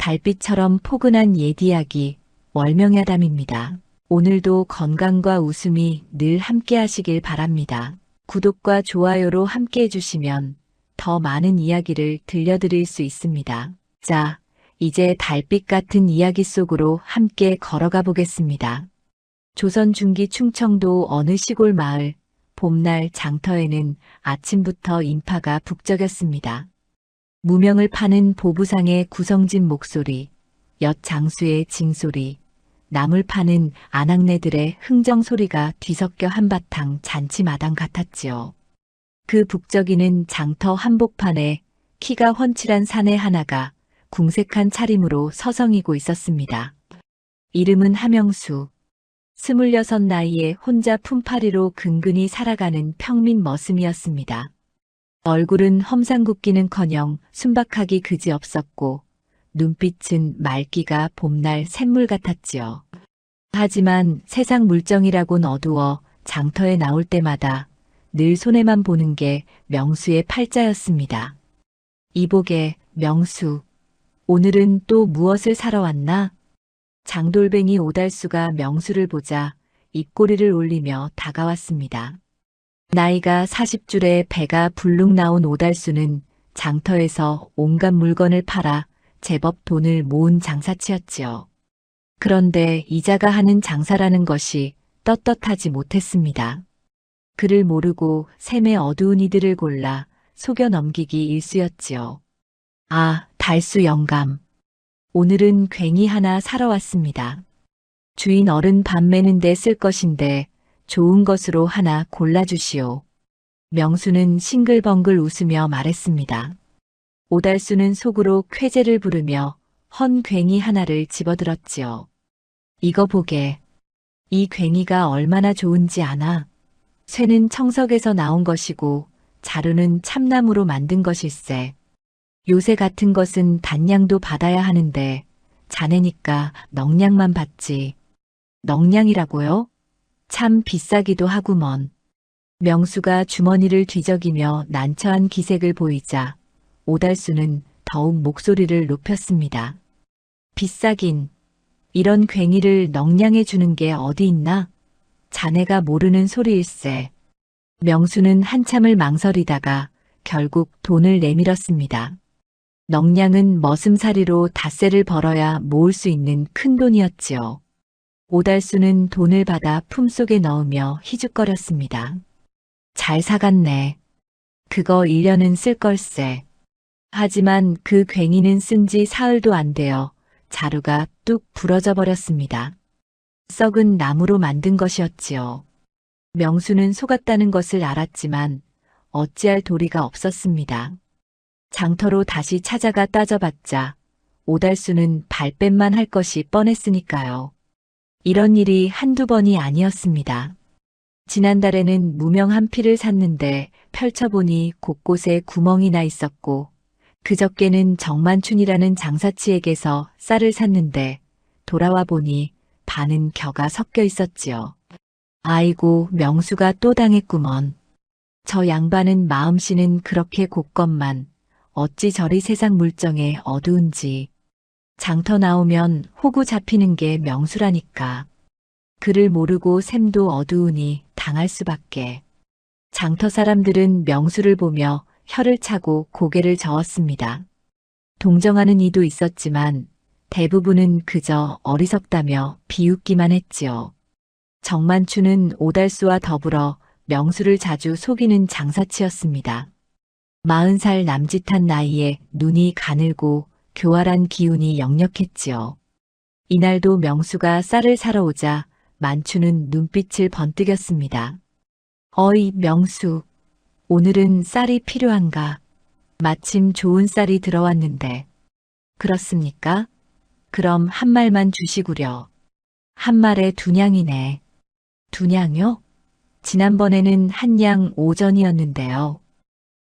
달빛처럼 포근한 옛 이야기, 월명야담입니다. 오늘도 건강과 웃음이 늘 함께 하시길 바랍니다. 구독과 좋아요로 함께 해주시면 더 많은 이야기를 들려드릴 수 있습니다. 자, 이제 달빛 같은 이야기 속으로 함께 걸어가 보겠습니다. 조선 중기 충청도 어느 시골 마을, 봄날 장터에는 아침부터 인파가 북적였습니다. 무명을 파는 보부상의 구성진 목소리, 엿 장수의 징소리, 나물 파는 아낙네들의 흥정 소리가 뒤섞여 한바탕 잔치마당 같았지요. 그 북적이는 장터 한복판에 키가 훤칠한 사내 하나가 궁색한 차림으로 서성이고 있었습니다. 이름은 하명수. 26 나이에 혼자 품팔이로 근근히 살아가는 평민 머슴이었습니다. 얼굴은 험상궂기는커녕 순박하기 그지없었고 눈빛은 맑기가 봄날 샘물 같았지요. 하지만 세상 물정이라곤 어두워 장터에 나올 때마다 늘 손해만 보는 게 명수의 팔자였습니다. 이보게, 명수. 오늘은 또 무엇을 사러 왔나? 장돌뱅이 오달수가 명수를 보자 입꼬리를 올리며 다가왔습니다. 나이가 40줄에 배가 불룩 나온 오달수는 장터에서 온갖 물건을 팔아 제법 돈을 모은 장사치였지요. 그런데 이자가 하는 장사라는 것이 떳떳하지 못했습니다. 그를 모르고 샘의 어두운 이들을 골라 속여 넘기기 일쑤였지요. 아, 달수 영감. 오늘은 괭이 하나 사러 왔습니다. 주인 어른 밥 매는데 쓸 것인데 좋은 것으로 하나 골라주시오. 명수는 싱글벙글 웃으며 말했습니다. 오달수는 속으로 쾌재를 부르며 헌 괭이 하나를 집어들었지요. 이거 보게. 이 괭이가 얼마나 좋은지 아나? 쇠는 청석에서 나온 것이고 자루는 참나무로 만든 것일세. 요새 같은 것은 단량도 받아야 하는데 자네니까 넉량만 받지. 넉량이라고요? 참 비싸기도 하구먼. 명수가 주머니를 뒤적이며 난처한 기색을 보이자 오달수는 더욱 목소리를 높였습니다. 비싸긴. 이런 괭이를 넉량해 주는 게 어디 있나? 자네가 모르는 소리일세. 명수는 한참을 망설이다가 결국 돈을 내밀었습니다. 넉량은 머슴살이로 닷새를 벌어야 모을 수 있는 큰 돈이었지요. 오달수는 돈을 받아 품속에 넣으며 희죽거렸습니다. 잘 사갔네. 그거 1년은 쓸 걸세. 하지만 그 괭이는 쓴 지 사흘도 안 되어 자루가 뚝 부러져 버렸습니다. 썩은 나무로 만든 것이었지요. 명수는 속았다는 것을 알았지만 어찌할 도리가 없었습니다. 장터로 다시 찾아가 따져봤자 오달수는 발뺌만 할 것이 뻔했으니까요. 이런 일이 한두 번이 아니었습니다. 지난달에는 무명 한 피를 샀는데 펼쳐보니 곳곳에 구멍이 나 있었고 그저께는 정만춘이라는 장사치에게서 쌀을 샀는데 돌아와 보니 반은 겨가 섞여 있었지요. 아이고, 명수가 또 당했구먼. 저 양반은 마음씨는 그렇게 곱건만 어찌 저리 세상 물정에 어두운지. 장터 나오면 호구 잡히는 게 명수라니까. 그를 모르고 샘도 어두우니 당할 수밖에. 장터 사람들은 명수를 보며 혀를 차고 고개를 저었습니다. 동정하는 이도 있었지만 대부분은 그저 어리석다며 비웃기만 했지요. 정만추는 오달수와 더불어 명수를 자주 속이는 장사치였습니다. 40살 남짓한 나이에 눈이 가늘고 교활한 기운이 역력했지요. 이날도 명수가 쌀을 사러 오자 만추는 눈빛을 번뜩였습니다. 어이, 명수. 오늘은 쌀이 필요한가? 마침 좋은 쌀이 들어왔는데. 그렇습니까? 그럼 한 말만 주시구려. 한 말에 2냥이네. 2냥요? 지난번에는 한 냥 오전이었는데요.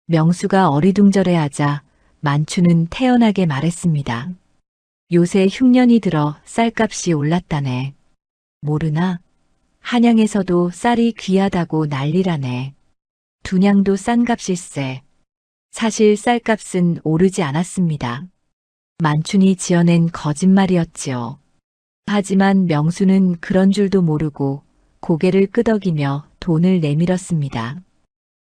명수가 어리둥절해하자 만추는 태연하게 말했습니다. 요새 흉년이 들어 쌀값이 올랐다네. 모르나? 한양에서도 쌀이 귀하다고 난리라네. 2냥도 싼 값일세. 사실 쌀값은 오르지 않았습니다. 만춘이 지어낸 거짓말이었지요. 하지만 명수는 그런 줄도 모르고 고개를 끄덕이며 돈을 내밀었습니다.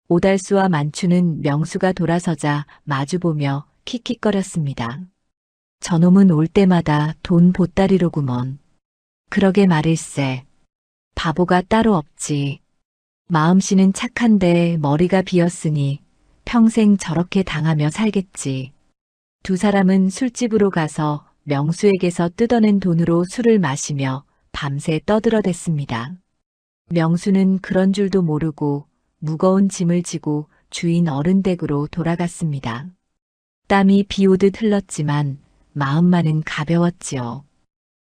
오달수와 만춘은 명수가 돌아서자 마주보며 킥킥거렸습니다. 저놈은 올 때마다 돈 보따리로구먼. 그러게 말일세. 바보가 따로 없지. 마음씨는 착한데 머리가 비었으니 평생 저렇게 당하며 살겠지. 두 사람은 술집으로 가서 명수에게서 뜯어낸 돈으로 술을 마시며 밤새 떠들어댔습니다. 명수는 그런 줄도 모르고 무거운 짐을 지고 주인 어른 댁으로 돌아갔습니다. 땀이 비 오듯 흘렀지만 마음만은 가벼웠지요.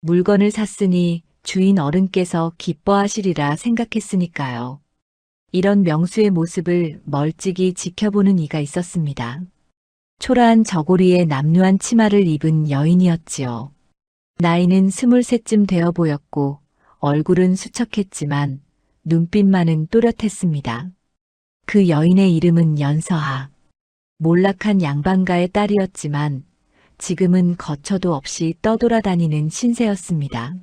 물건을 샀으니 주인 어른께서 기뻐하시리라 생각했으니까요. 이런 명수의 모습을 멀찍이 지켜보는 이가 있었습니다. 초라한 저고리에 남루한 치마를 입은 여인이었지요. 나이는 23쯤 되어 보였고 얼굴은 수척했지만 눈빛만은 또렷했습니다. 그 여인의 이름은 연서하. 몰락한 양반가의 딸이었지만 지금은 거처도 없이 떠돌아다니는 신세였습니다.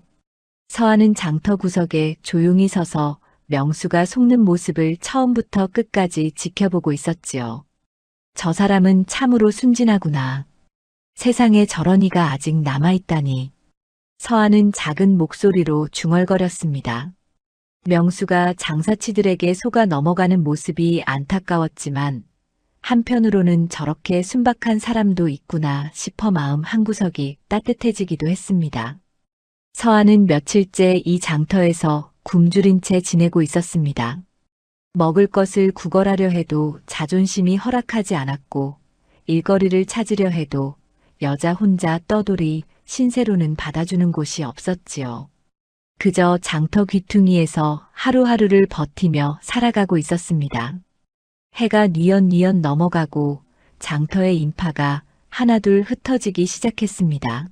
서하는 장터 구석에 조용히 서서 명수가 속는 모습을 처음부터 끝까지 지켜보고 있었지요. 저 사람은 참으로 순진하구나. 세상에 저런 이가 아직 남아있다니. 서하는 작은 목소리로 중얼거렸습니다. 명수가 장사치들에게 속아 넘어가는 모습이 안타까웠지만 한편으로는 저렇게 순박한 사람도 있구나 싶어 마음 한구석이 따뜻해지기도 했습니다. 서하는 며칠째 이 장터에서 굶주린 채 지내고 있었습니다. 먹을 것을 구걸하려 해도 자존심이 허락하지 않았고 일거리를 찾으려 해도 여자 혼자 떠돌이 신세로는 받아주는 곳이 없었지요. 그저 장터 귀퉁이에서 하루하루를 버티며 살아가고 있었습니다. 해가 뉘엿뉘엿 넘어가고 장터의 인파가 하나둘 흩어지기 시작했습니다.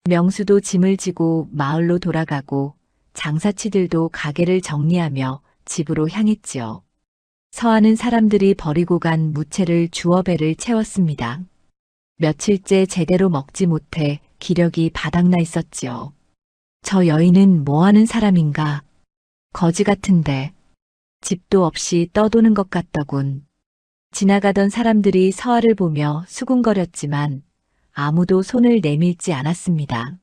명수도 짐을 지고 마을로 돌아가고 장사치들도 가게를 정리하며 집으로 향했지요. 서하는 사람들이 버리고 간 무채를 주어 배를 채웠습니다. 며칠째 제대로 먹지 못해 기력이 바닥나 있었지요. 저 여인은 뭐하는 사람인가? 거지 같은데 집도 없이 떠도는 것 같더군. 지나가던 사람들이 서하를 보며 수군거렸지만 아무도 손을 내밀지 않았습니다.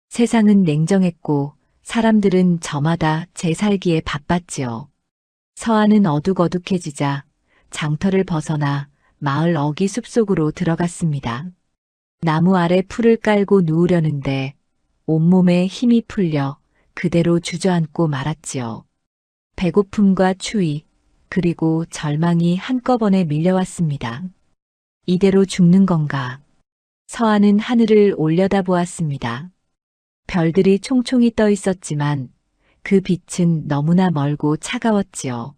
세상은 냉정했고 사람들은 저마다 제 살기에 바빴지요. 서하는 어둑어둑해지자 장터를 벗어나 마을 어귀 숲속으로 들어갔습니다. 나무 아래 풀을 깔고 누우려는데 온몸에 힘이 풀려 그대로 주저앉고 말았지요. 배고픔과 추위, 그리고 절망이 한꺼번에 밀려왔습니다. 이대로 죽는 건가? 서하는 하늘을 올려다보았습니다. 별들이 총총히 떠 있었지만 그 빛은 너무나 멀고 차가웠지요.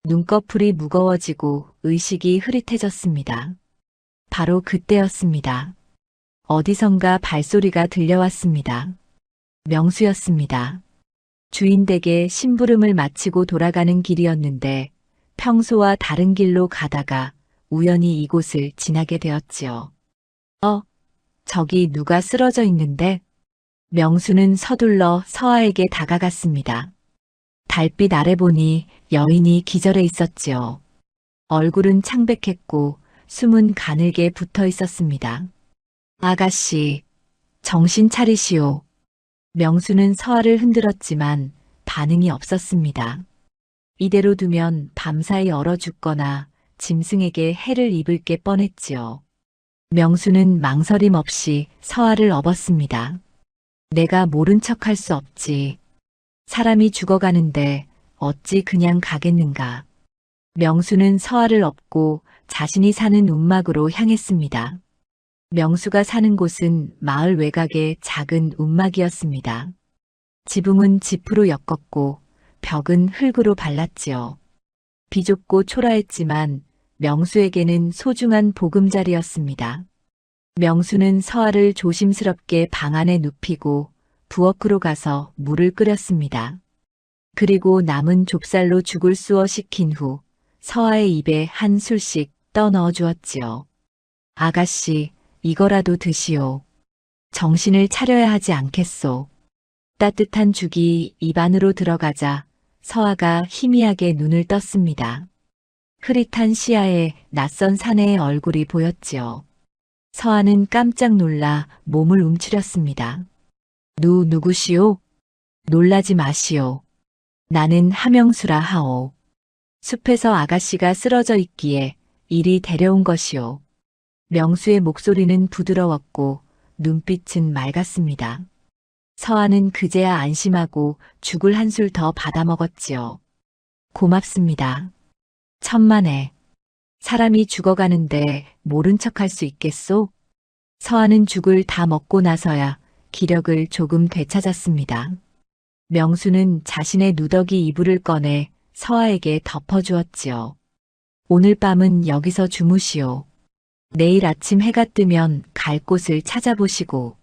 눈꺼풀이 무거워지고 의식이 흐릿해졌습니다. 바로 그때였습니다. 어디선가 발소리가 들려왔습니다. 명수였습니다. 주인 댁에 심부름을 마치고 돌아가는 길이었는데 평소와 다른 길로 가다가 우연히 이곳을 지나게 되었지요. 저기 누가 쓰러져 있는데? 명수는 서둘러 서하에게 다가갔습니다. 달빛 아래 보니 여인이 기절해 있었지요. 얼굴은 창백했고 숨은 가늘게 붙어 있었습니다. 아가씨, 정신 차리시오. 명수는 서하를 흔들었지만 반응이 없었습니다. 이대로 두면 밤사이 얼어 죽거나 짐승에게 해를 입을 게 뻔했지요. 명수는 망설임 없이 서하를 업었습니다. 내가 모른 척할 수 없지. 사람이 죽어가는데 어찌 그냥 가겠는가. 명수는 서하를 업고 자신이 사는 움막으로 향했습니다. 명수가 사는 곳은 마을 외곽의 작은 움막이었습니다. 지붕은 지프로 엮었고 벽은 흙으로 발랐지요. 비좁고 초라했지만 명수에게는 소중한 보금자리였습니다. 명수는 서하를 조심스럽게 방 안에 눕히고 부엌으로 가서 물을 끓였습니다. 그리고 남은 좁쌀로 죽을 쑤어 식힌 후 서하의 입에 한 술씩 떠 넣어 주었지요. 아가씨, 이거라도 드시오. 정신을 차려야 하지 않겠소. 따뜻한 죽이 입 안으로 들어가자 서아가 희미하게 눈을 떴습니다. 흐릿한 시야에 낯선 사내의 얼굴이 보였지요. 서아는 깜짝 놀라 몸을 움츠렸습니다. 누구시오? 놀라지 마시오. 나는 하명수라 하오. 숲에서 아가씨가 쓰러져 있기에 이리 데려온 것이오. 명수의 목소리는 부드러웠고 눈빛은 맑았습니다. 서아는 그제야 안심하고 죽을 한술 더 받아먹었지요. 고맙습니다. 천만에. 사람이 죽어가는데 모른 척할 수 있겠소? 서아는 죽을 다 먹고 나서야 기력을 조금 되찾았습니다. 명수는 자신의 누더기 이불을 꺼내 서아에게 덮어주었지요. 오늘 밤은 여기서 주무시오. 내일 아침 해가 뜨면 갈 곳을 찾아보시고.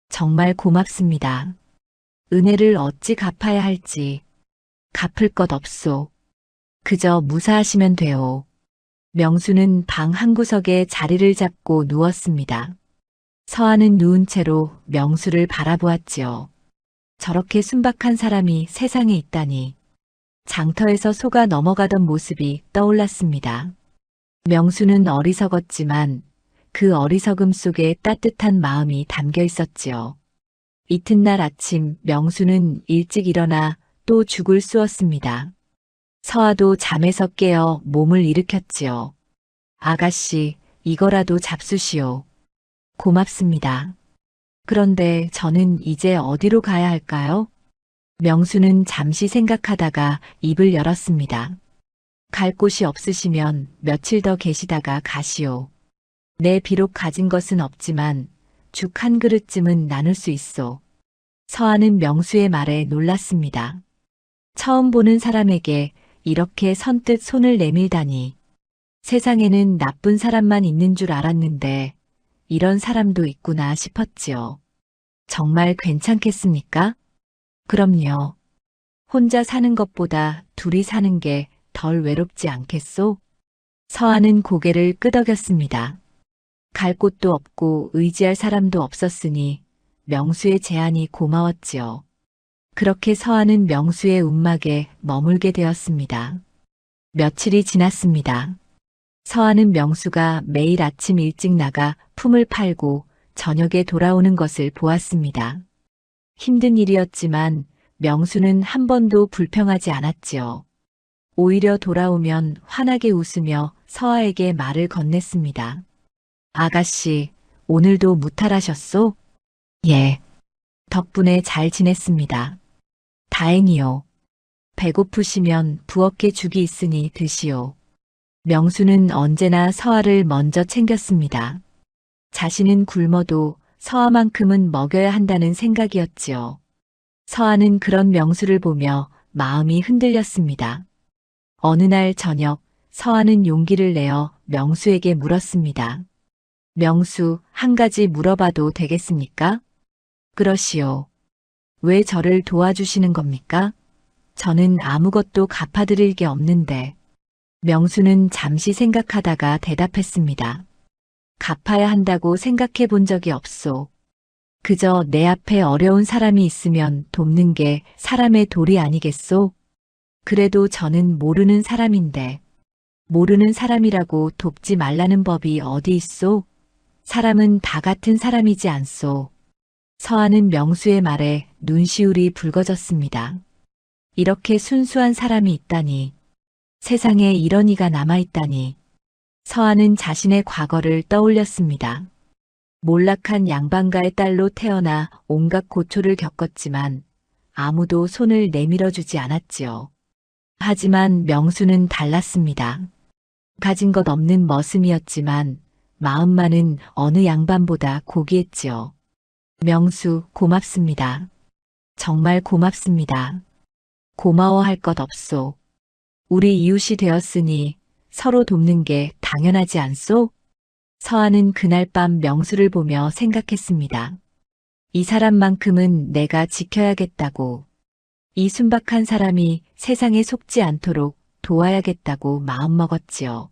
정말 고맙습니다. 은혜를 어찌 갚아야 할지. 갚을 것 없소. 그저 무사하시면 돼요. 명수는 방 한구석에 자리를 잡고 누웠습니다. 서아는 누운 채로 명수를 바라보았지요. 저렇게 순박한 사람이 세상에 있다니. 장터에서 속아 넘어가던 모습이 떠올랐습니다. 명수는 어리석었지만 그 어리석음 속에 따뜻한 마음이 담겨 있었지요. 이튿날 아침 명수는 일찍 일어나 또 죽을 쑤었습니다. 서아도 잠에서 깨어 몸을 일으켰지요. 아가씨, 이거라도 잡수시오. 고맙습니다. 그런데 저는 이제 어디로 가야 할까요? 명수는 잠시 생각하다가 입을 열었습니다. 갈 곳이 없으시면 며칠 더 계시다가 가시오. 내 비록 가진 것은 없지만 죽 한 그릇쯤은 나눌 수 있소. 서아는 명수의 말에 놀랐습니다. 처음 보는 사람에게 이렇게 선뜻 손을 내밀다니. 세상에는 나쁜 사람만 있는 줄 알았는데 이런 사람도 있구나 싶었지요. 정말 괜찮겠습니까? 그럼요. 혼자 사는 것보다 둘이 사는 게 덜 외롭지 않겠소? 서아는 고개를 끄덕였습니다. 갈 곳도 없고 의지할 사람도 없었으니 명수의 제안이 고마웠지요. 그렇게 서아는 명수의 움막에 머물게 되었습니다. 며칠이 지났습니다. 서아는 명수가 매일 아침 일찍 나가 품을 팔고 저녁에 돌아오는 것을 보았습니다. 힘든 일이었지만 명수는 한 번도 불평하지 않았지요. 오히려 돌아오면 환하게 웃으며 서아에게 말을 건넸습니다. 아가씨, 오늘도 무탈하셨소? 예. 덕분에 잘 지냈습니다. 다행이요. 배고프시면 부엌에 죽이 있으니 드시오. 명수는 언제나 서아를 먼저 챙겼습니다. 자신은 굶어도 서아만큼은 먹여야 한다는 생각이었지요. 서아는 그런 명수를 보며 마음이 흔들렸습니다. 어느 날 저녁 서아는 용기를 내어 명수에게 물었습니다. 명수, 한 가지 물어봐도 되겠습니까? 그러시오. 왜 저를 도와주시는 겁니까? 저는 아무것도 갚아드릴 게 없는데. 명수는 잠시 생각하다가 대답했습니다. 갚아야 한다고 생각해 본 적이 없소. 그저 내 앞에 어려운 사람이 있으면 돕는 게 사람의 도리 아니겠소? 그래도 저는 모르는 사람인데 모르는 사람이라고 돕지 말라는 법이 어디 있소? 사람은 다 같은 사람이지 않소. 서아는 명수의 말에 눈시울이 붉어졌습니다. 이렇게 순수한 사람이 있다니. 세상에 이런 이가 남아있다니. 서아는 자신의 과거를 떠올렸습니다. 몰락한 양반가의 딸로 태어나 온갖 고초를 겪었지만 아무도 손을 내밀어주지 않았지요. 하지만 명수는 달랐습니다. 가진 것 없는 머슴이었지만 마음만은 어느 양반보다 고귀했지요. 명수, 고맙습니다. 정말 고맙습니다. 고마워할 것 없소. 우리 이웃이 되었으니 서로 돕는 게 당연하지 않소? 서아는 그날 밤 명수를 보며 생각했습니다. 이 사람만큼은 내가 지켜야겠다고. 이 순박한 사람이 세상에 속지 않도록 도와야겠다고 마음먹었지요.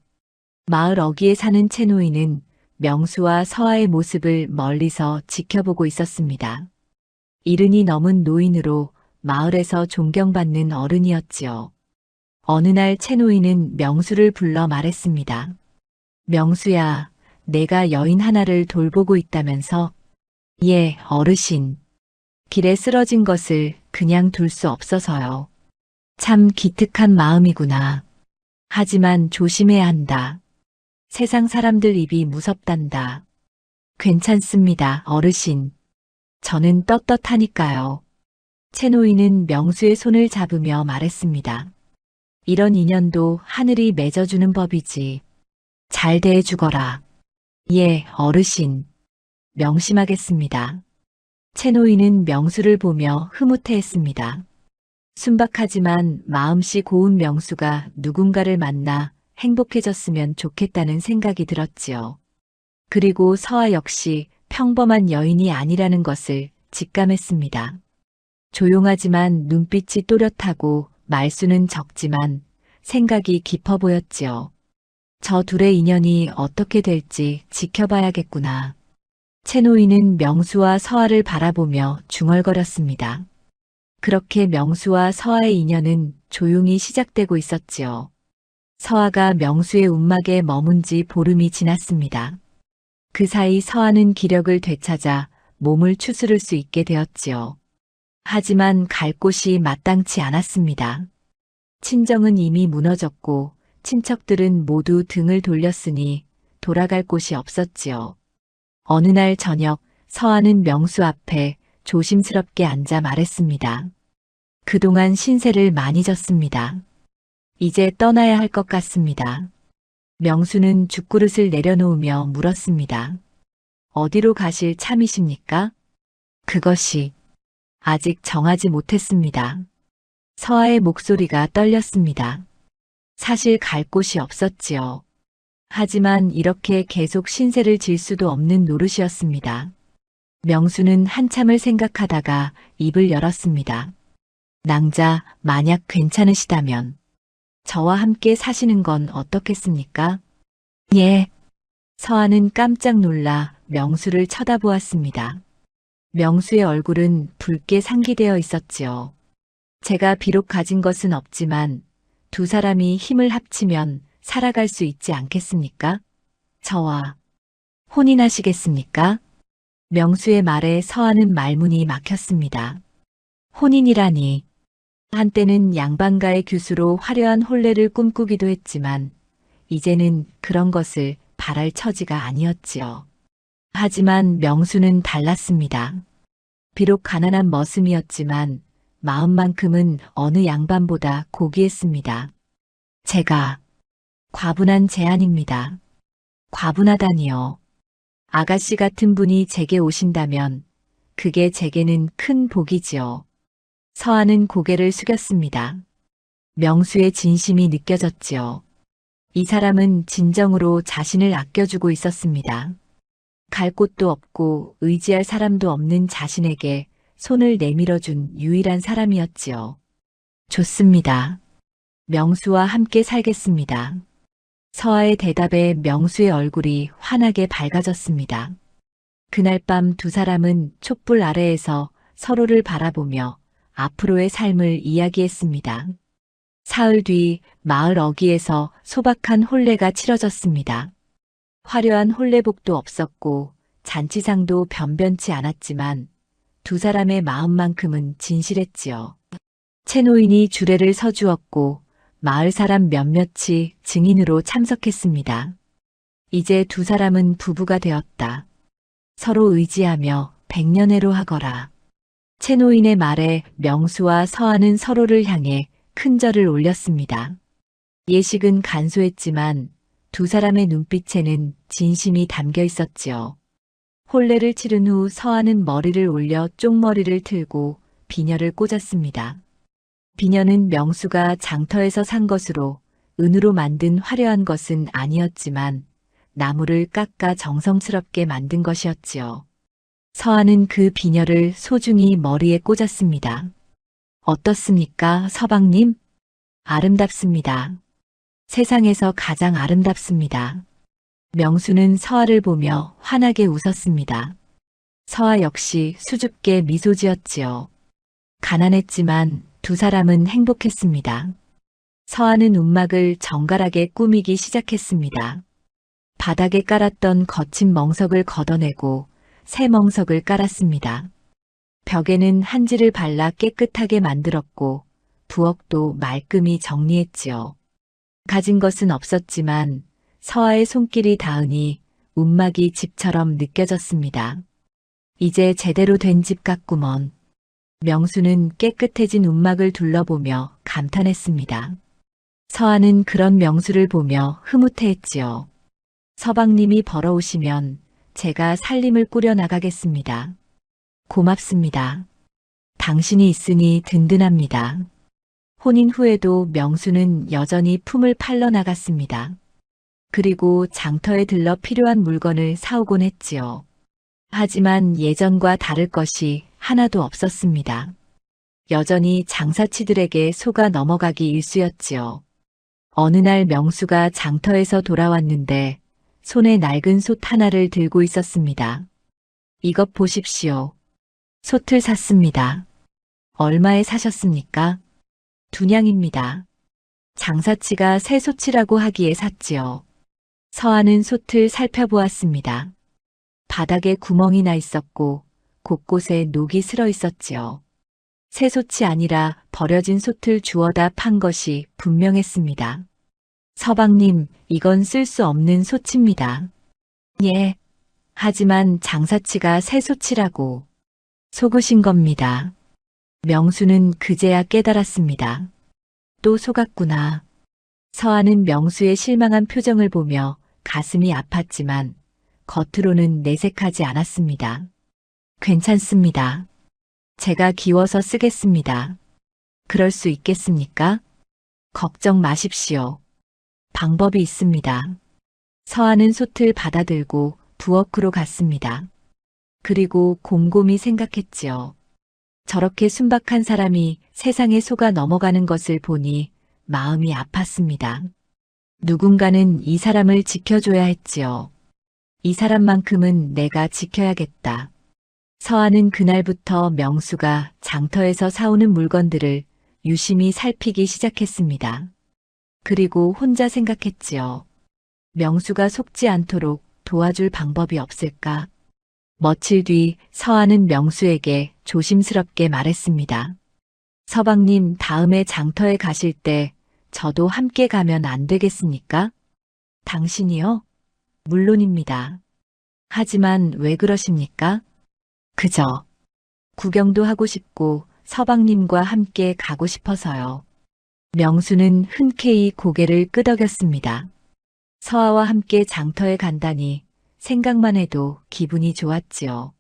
마을 어귀에 사는 채노인은 명수와 서아의 모습을 멀리서 지켜보고 있었습니다. 이른이 넘은 노인으로 마을에서 존경받는 어른이었지요. 어느 날 채노인은 명수를 불러 말했습니다. 명수야, 내가 여인 하나를 돌보고 있다면서? 예, 어르신. 길에 쓰러진 것을 그냥 둘 수 없어서요. 참 기특한 마음이구나. 하지만 조심해야 한다. 세상 사람들 입이 무섭단다. 괜찮습니다, 어르신. 저는 떳떳하니까요. 채노인은 명수의 손을 잡으며 말했습니다. 이런 인연도 하늘이 맺어주는 법이지. 잘 대해주거라. 예, 어르신. 명심하겠습니다. 채노인은 명수를 보며 흐뭇해했습니다. 순박하지만 마음씨 고운 명수가 누군가를 만나 행복해졌으면 좋겠다는 생각이 들었지요. 그리고 서아 역시 평범한 여인이 아니라는 것을 직감했습니다. 조용하지만 눈빛이 또렷하고 말수는 적지만 생각이 깊어 보였지요. 저 둘의 인연이 어떻게 될지 지켜봐야겠구나. 채노인은 명수와 서아를 바라보며 중얼거렸습니다. 그렇게 명수와 서아의 인연은 조용히 시작되고 있었지요. 서아가 명수의 움막에 머문 지 보름이 지났습니다. 그 사이 서아는 기력을 되찾아 몸을 추스를 수 있게 되었지요. 하지만 갈 곳이 마땅치 않았습니다. 친정은 이미 무너졌고 친척들은 모두 등을 돌렸으니 돌아갈 곳이 없었지요. 어느 날 저녁 서아는 명수 앞에 조심스럽게 앉아 말했습니다. 그동안 신세를 많이 졌습니다. 이제 떠나야 할 것 같습니다. 명수는 죽그릇을 내려놓으며 물었습니다. 어디로 가실 참이십니까? 그것이 아직 정하지 못했습니다. 서아의 목소리가 떨렸습니다. 사실 갈 곳이 없었지요. 하지만 이렇게 계속 신세를 질 수도 없는 노릇이었습니다. 명수는 한참을 생각하다가 입을 열었습니다. 낭자, 만약 괜찮으시다면 저와 함께 사시는 건 어떻겠습니까? 예. 서아는 깜짝 놀라 명수를 쳐다보았습니다. 명수의 얼굴은 붉게 상기되어 있었지요. 제가 비록 가진 것은 없지만 두 사람이 힘을 합치면 살아갈 수 있지 않겠습니까? 저와 혼인하시겠습니까? 명수의 말에 서아는 말문이 막혔습니다. 혼인이라니. 한때는 양반가의 규수로 화려한 혼례를 꿈꾸기도 했지만 이제는 그런 것을 바랄 처지가 아니었지요. 하지만 명수는 달랐습니다. 비록 가난한 머슴이었지만 마음만큼은 어느 양반보다 고귀했습니다. 제가 과분한 제안입니다. 과분하다니요. 아가씨 같은 분이 제게 오신다면 그게 제게는 큰 복이지요. 서아는 고개를 숙였습니다. 명수의 진심이 느껴졌지요. 이 사람은 진정으로 자신을 아껴주고 있었습니다. 갈 곳도 없고 의지할 사람도 없는 자신에게 손을 내밀어준 유일한 사람이었지요. 좋습니다. 명수와 함께 살겠습니다. 서아의 대답에 명수의 얼굴이 환하게 밝아졌습니다. 그날 밤 두 사람은 촛불 아래에서 서로를 바라보며 앞으로의 삶을 이야기했습니다. 사흘 뒤 마을 어귀에서 소박한 혼례가 치러졌습니다. 화려한 혼례복도 없었고 잔치상도 변변치 않았지만 두 사람의 마음만큼은 진실했지요. 채노인이 주례를 서주었고 마을 사람 몇몇이 증인으로 참석했습니다. 이제 두 사람은 부부가 되었다. 서로 의지하며 백년해로 하거라. 채노인의 말에 명수와 서아는 서로를 향해 큰 절을 올렸습니다. 예식은 간소했지만 두 사람의 눈빛에는 진심이 담겨 있었지요. 혼례를 치른 후 서아는 머리를 올려 쪽머리를 틀고 비녀를 꽂았습니다. 비녀는 명수가 장터에서 산 것으로 은으로 만든 화려한 것은 아니었지만 나무를 깎아 정성스럽게 만든 것이었지요. 서아는 그 비녀를 소중히 머리에 꽂았습니다. 어떻습니까, 서방님? 아름답습니다. 세상에서 가장 아름답습니다. 명수는 서아를 보며 환하게 웃었습니다. 서아 역시 수줍게 미소 지었지요. 가난했지만 두 사람은 행복했습니다. 서아는 움막을 정갈하게 꾸미기 시작했습니다. 바닥에 깔았던 거친 멍석을 걷어내고 새 멍석을 깔았습니다. 벽에는 한지를 발라 깨끗하게 만들었고 부엌도 말끔히 정리했지요. 가진 것은 없었지만 서아의 손길이 닿으니 움막이 집처럼 느껴졌습니다. 이제 제대로 된 집 같구먼. 명수는 깨끗해진 움막을 둘러보며 감탄했습니다. 서아는 그런 명수를 보며 흐뭇해했지요. 서방님이 벌어오시면 제가 살림을 꾸려나가겠습니다. 고맙습니다. 당신이 있으니 든든합니다. 혼인 후에도 명수는 여전히 품을 팔러 나갔습니다. 그리고 장터에 들러 필요한 물건을 사오곤 했지요. 하지만 예전과 다를 것이 하나도 없었습니다. 여전히 장사치들에게 속아 넘어가기 일쑤였지요. 어느 날 명수가 장터에서 돌아왔는데 손에 낡은 솥 하나를 들고 있었습니다. 이것 보십시오. 솥을 샀습니다. 얼마에 사셨습니까? 2냥입니다. 장사치가 새 솥이라고 하기에 샀지요. 서아는 솥을 살펴보았습니다. 바닥에 구멍이 나 있었고 곳곳에 녹이 슬어 있었지요. 새 솥이 아니라 버려진 솥을 주워다 판 것이 분명했습니다. 서방님, 이건 쓸 수 없는 솥입니다. 예. 하지만 장사치가 새 솥이라고. 속으신 겁니다. 명수는 그제야 깨달았습니다. 또 속았구나. 서아는 명수의 실망한 표정을 보며 가슴이 아팠지만 겉으로는 내색하지 않았습니다. 괜찮습니다. 제가 기워서 쓰겠습니다. 그럴 수 있겠습니까? 걱정 마십시오. 방법이 있습니다. 서아는 솥을 받아들고 부엌으로 갔습니다. 그리고 곰곰이 생각했지요. 저렇게 순박한 사람이 세상에 속아 넘어가는 것을 보니 마음이 아팠습니다. 누군가는 이 사람을 지켜줘야 했지요. 이 사람만큼은 내가 지켜야겠다. 서아는 그날부터 명수가 장터에서 사오는 물건들을 유심히 살피기 시작했습니다. 그리고 혼자 생각했지요. 명수가 속지 않도록 도와줄 방법이 없을까? 며칠 뒤 서아는 명수에게 조심스럽게 말했습니다. 서방님, 다음에 장터에 가실 때 저도 함께 가면 안 되겠습니까? 당신이요? 물론입니다. 하지만 왜 그러십니까? 그저 구경도 하고 싶고 서방님과 함께 가고 싶어서요. 명수는 흔쾌히 고개를 끄덕였습니다. 서아와 함께 장터에 간다니 생각만 해도 기분이 좋았지요.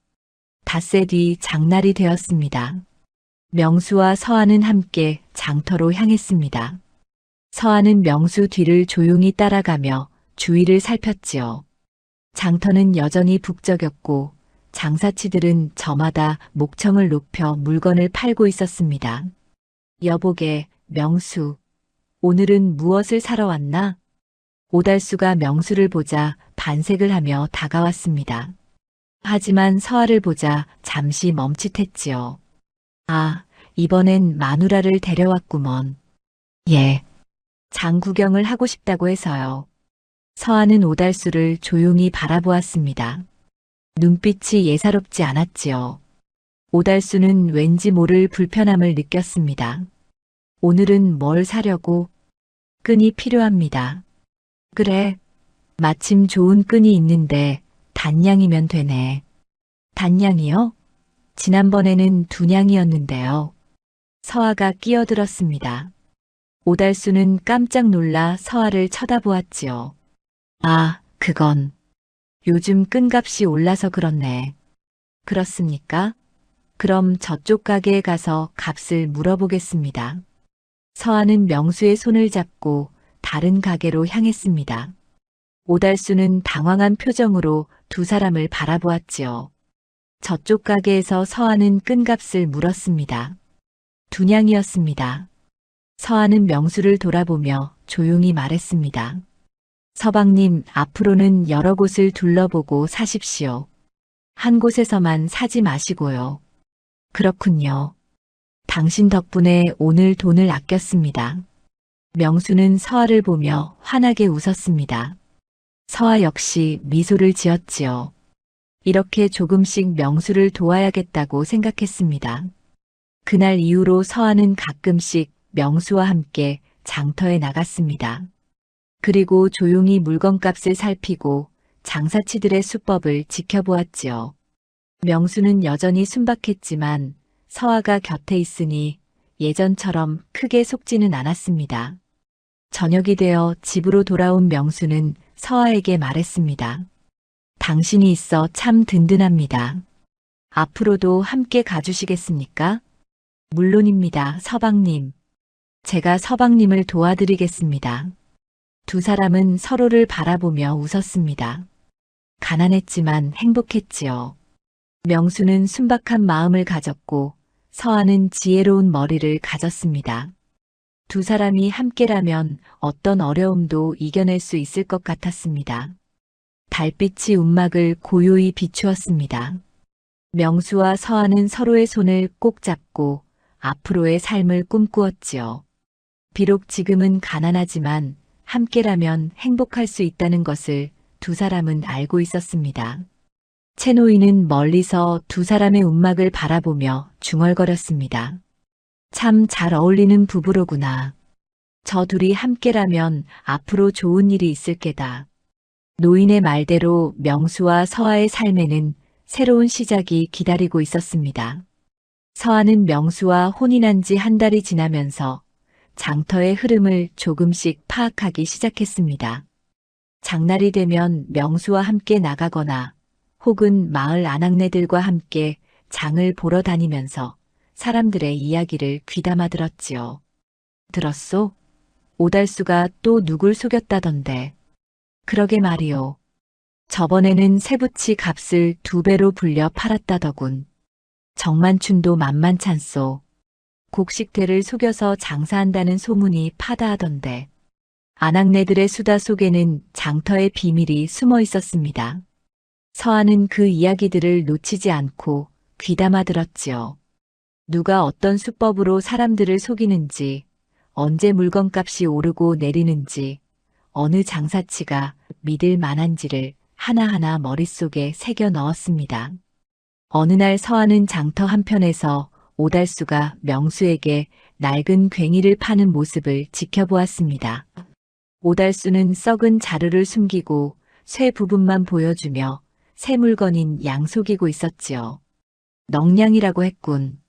닷새 뒤 장날이 되었습니다. 명수와 서아는 함께 장터로 향했습니다. 서아는 명수 뒤를 조용히 따라가며 주위를 살폈지요. 장터는 여전히 북적였고 장사치들은 저마다 목청을 높여 물건을 팔고 있었습니다. 여보게, 명수, 오늘은 무엇을 사러 왔나? 오달수가 명수를 보자 반색을 하며 다가왔습니다. 하지만 서아를 보자 잠시 멈칫했지요. 아, 이번엔 마누라를 데려왔구먼. 예. 장 구경을 하고 싶다고 해서요. 서아는 오달수를 조용히 바라보았습니다. 눈빛이 예사롭지 않았지요. 오달수는 왠지 모를 불편함을 느꼈습니다. 오늘은 뭘 사려고? 끈이 필요합니다. 그래. 마침 좋은 끈이 있는데 단냥이면 되네. 단냥이요? 지난번에는 2냥이었는데요. 서아가 끼어들었습니다. 오달수는 깜짝 놀라 서아를 쳐다보았지요. 아, 그건 요즘 끈값이 올라서 그렇네. 그렇습니까? 그럼 저쪽 가게에 가서 값을 물어보겠습니다. 서아는 명수의 손을 잡고 다른 가게로 향했습니다. 오달수는 당황한 표정으로 두 사람을 바라보았지요. 저쪽 가게에서 서아는 끈값을 물었습니다. 2냥이었습니다. 서아는 명수를 돌아보며 조용히 말했습니다. 서방님, 앞으로는 여러 곳을 둘러보고 사십시오. 한 곳에서만 사지 마시고요. 그렇군요. 당신 덕분에 오늘 돈을 아꼈습니다. 명수는 서아를 보며 환하게 웃었습니다. 서아 역시 미소를 지었지요. 이렇게 조금씩 명수를 도와야겠다고 생각했습니다. 그날 이후로 서아는 가끔씩 명수와 함께 장터에 나갔습니다. 그리고 조용히 물건값을 살피고 장사치들의 수법을 지켜보았지요. 명수는 여전히 순박했지만 서아가 곁에 있으니 예전처럼 크게 속지는 않았습니다. 저녁이 되어 집으로 돌아온 명수는 서아에게 말했습니다. 당신이 있어 참 든든합니다. 앞으로도 함께 가주시겠습니까? 물론입니다, 서방님. 제가 서방님을 도와드리겠습니다. 두 사람은 서로를 바라보며 웃었습니다. 가난했지만 행복했지요. 명수는 순박한 마음을 가졌고 서아는 지혜로운 머리를 가졌습니다. 두 사람이 함께라면 어떤 어려움도 이겨낼 수 있을 것 같았습니다. 달빛이 움막을 고요히 비추었습니다. 명수와 서아는 서로의 손을 꼭 잡고 앞으로의 삶을 꿈꾸었지요. 비록 지금은 가난하지만 함께라면 행복할 수 있다는 것을 두 사람은 알고 있었습니다. 채노이는 멀리서 두 사람의 움막을 바라보며 중얼거렸습니다. 참 잘 어울리는 부부로구나. 저 둘이 함께라면 앞으로 좋은 일이 있을 게다. 노인의 말대로 명수와 서아의 삶에는 새로운 시작이 기다리고 있었습니다. 서아는 명수와 혼인한 지 한 달이 지나면서 장터의 흐름을 조금씩 파악하기 시작했습니다. 장날이 되면 명수와 함께 나가거나 혹은 마을 아낙네들과 함께 장을 보러 다니면서 사람들의 이야기를 귀담아 들었지요. 들었소? 오달수가 또 누굴 속였다던데. 그러게 말이오. 저번에는 새부치 값을 2배로 불려 팔았다더군. 정만춘도 만만찮소. 곡식대를 속여서 장사한다는 소문이 파다하던데. 아낙네들의 수다 속에는 장터의 비밀이 숨어 있었습니다. 서아는 그 이야기들을 놓치지 않고 귀담아 들었지요. 누가 어떤 수법으로 사람들을 속이는지, 언제 물건값이 오르고 내리는지, 어느 장사치가 믿을 만한지를 하나하나 머릿속에 새겨 넣었습니다. 어느 날 서아는 장터 한편에서 오달수가 명수에게 낡은 괭이를 파는 모습을 지켜보았습니다. 오달수는 썩은 자루를 숨기고 쇠 부분만 보여주며 새 물건인 양 속이고 있었지요. 넉냥이라고 했군.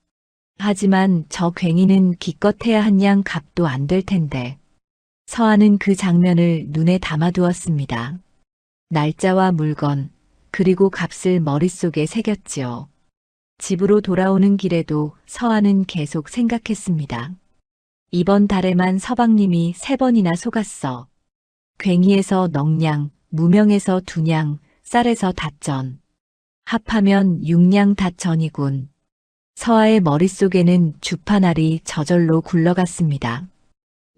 하지만 저 괭이는 기껏해야 한 양 값도 안 될 텐데. 서아는 그 장면을 눈에 담아두었습니다. 날짜와 물건, 그리고 값을 머릿속에 새겼지요. 집으로 돌아오는 길에도 서아는 계속 생각했습니다. 이번 달에만 서방님이 3번이나 속았어. 괭이에서 넉냥, 무명에서 2냥, 쌀에서 닷전. 합하면 6냥 닷전이군. 서아의 머릿속에는 주파날이 저절로 굴러갔습니다.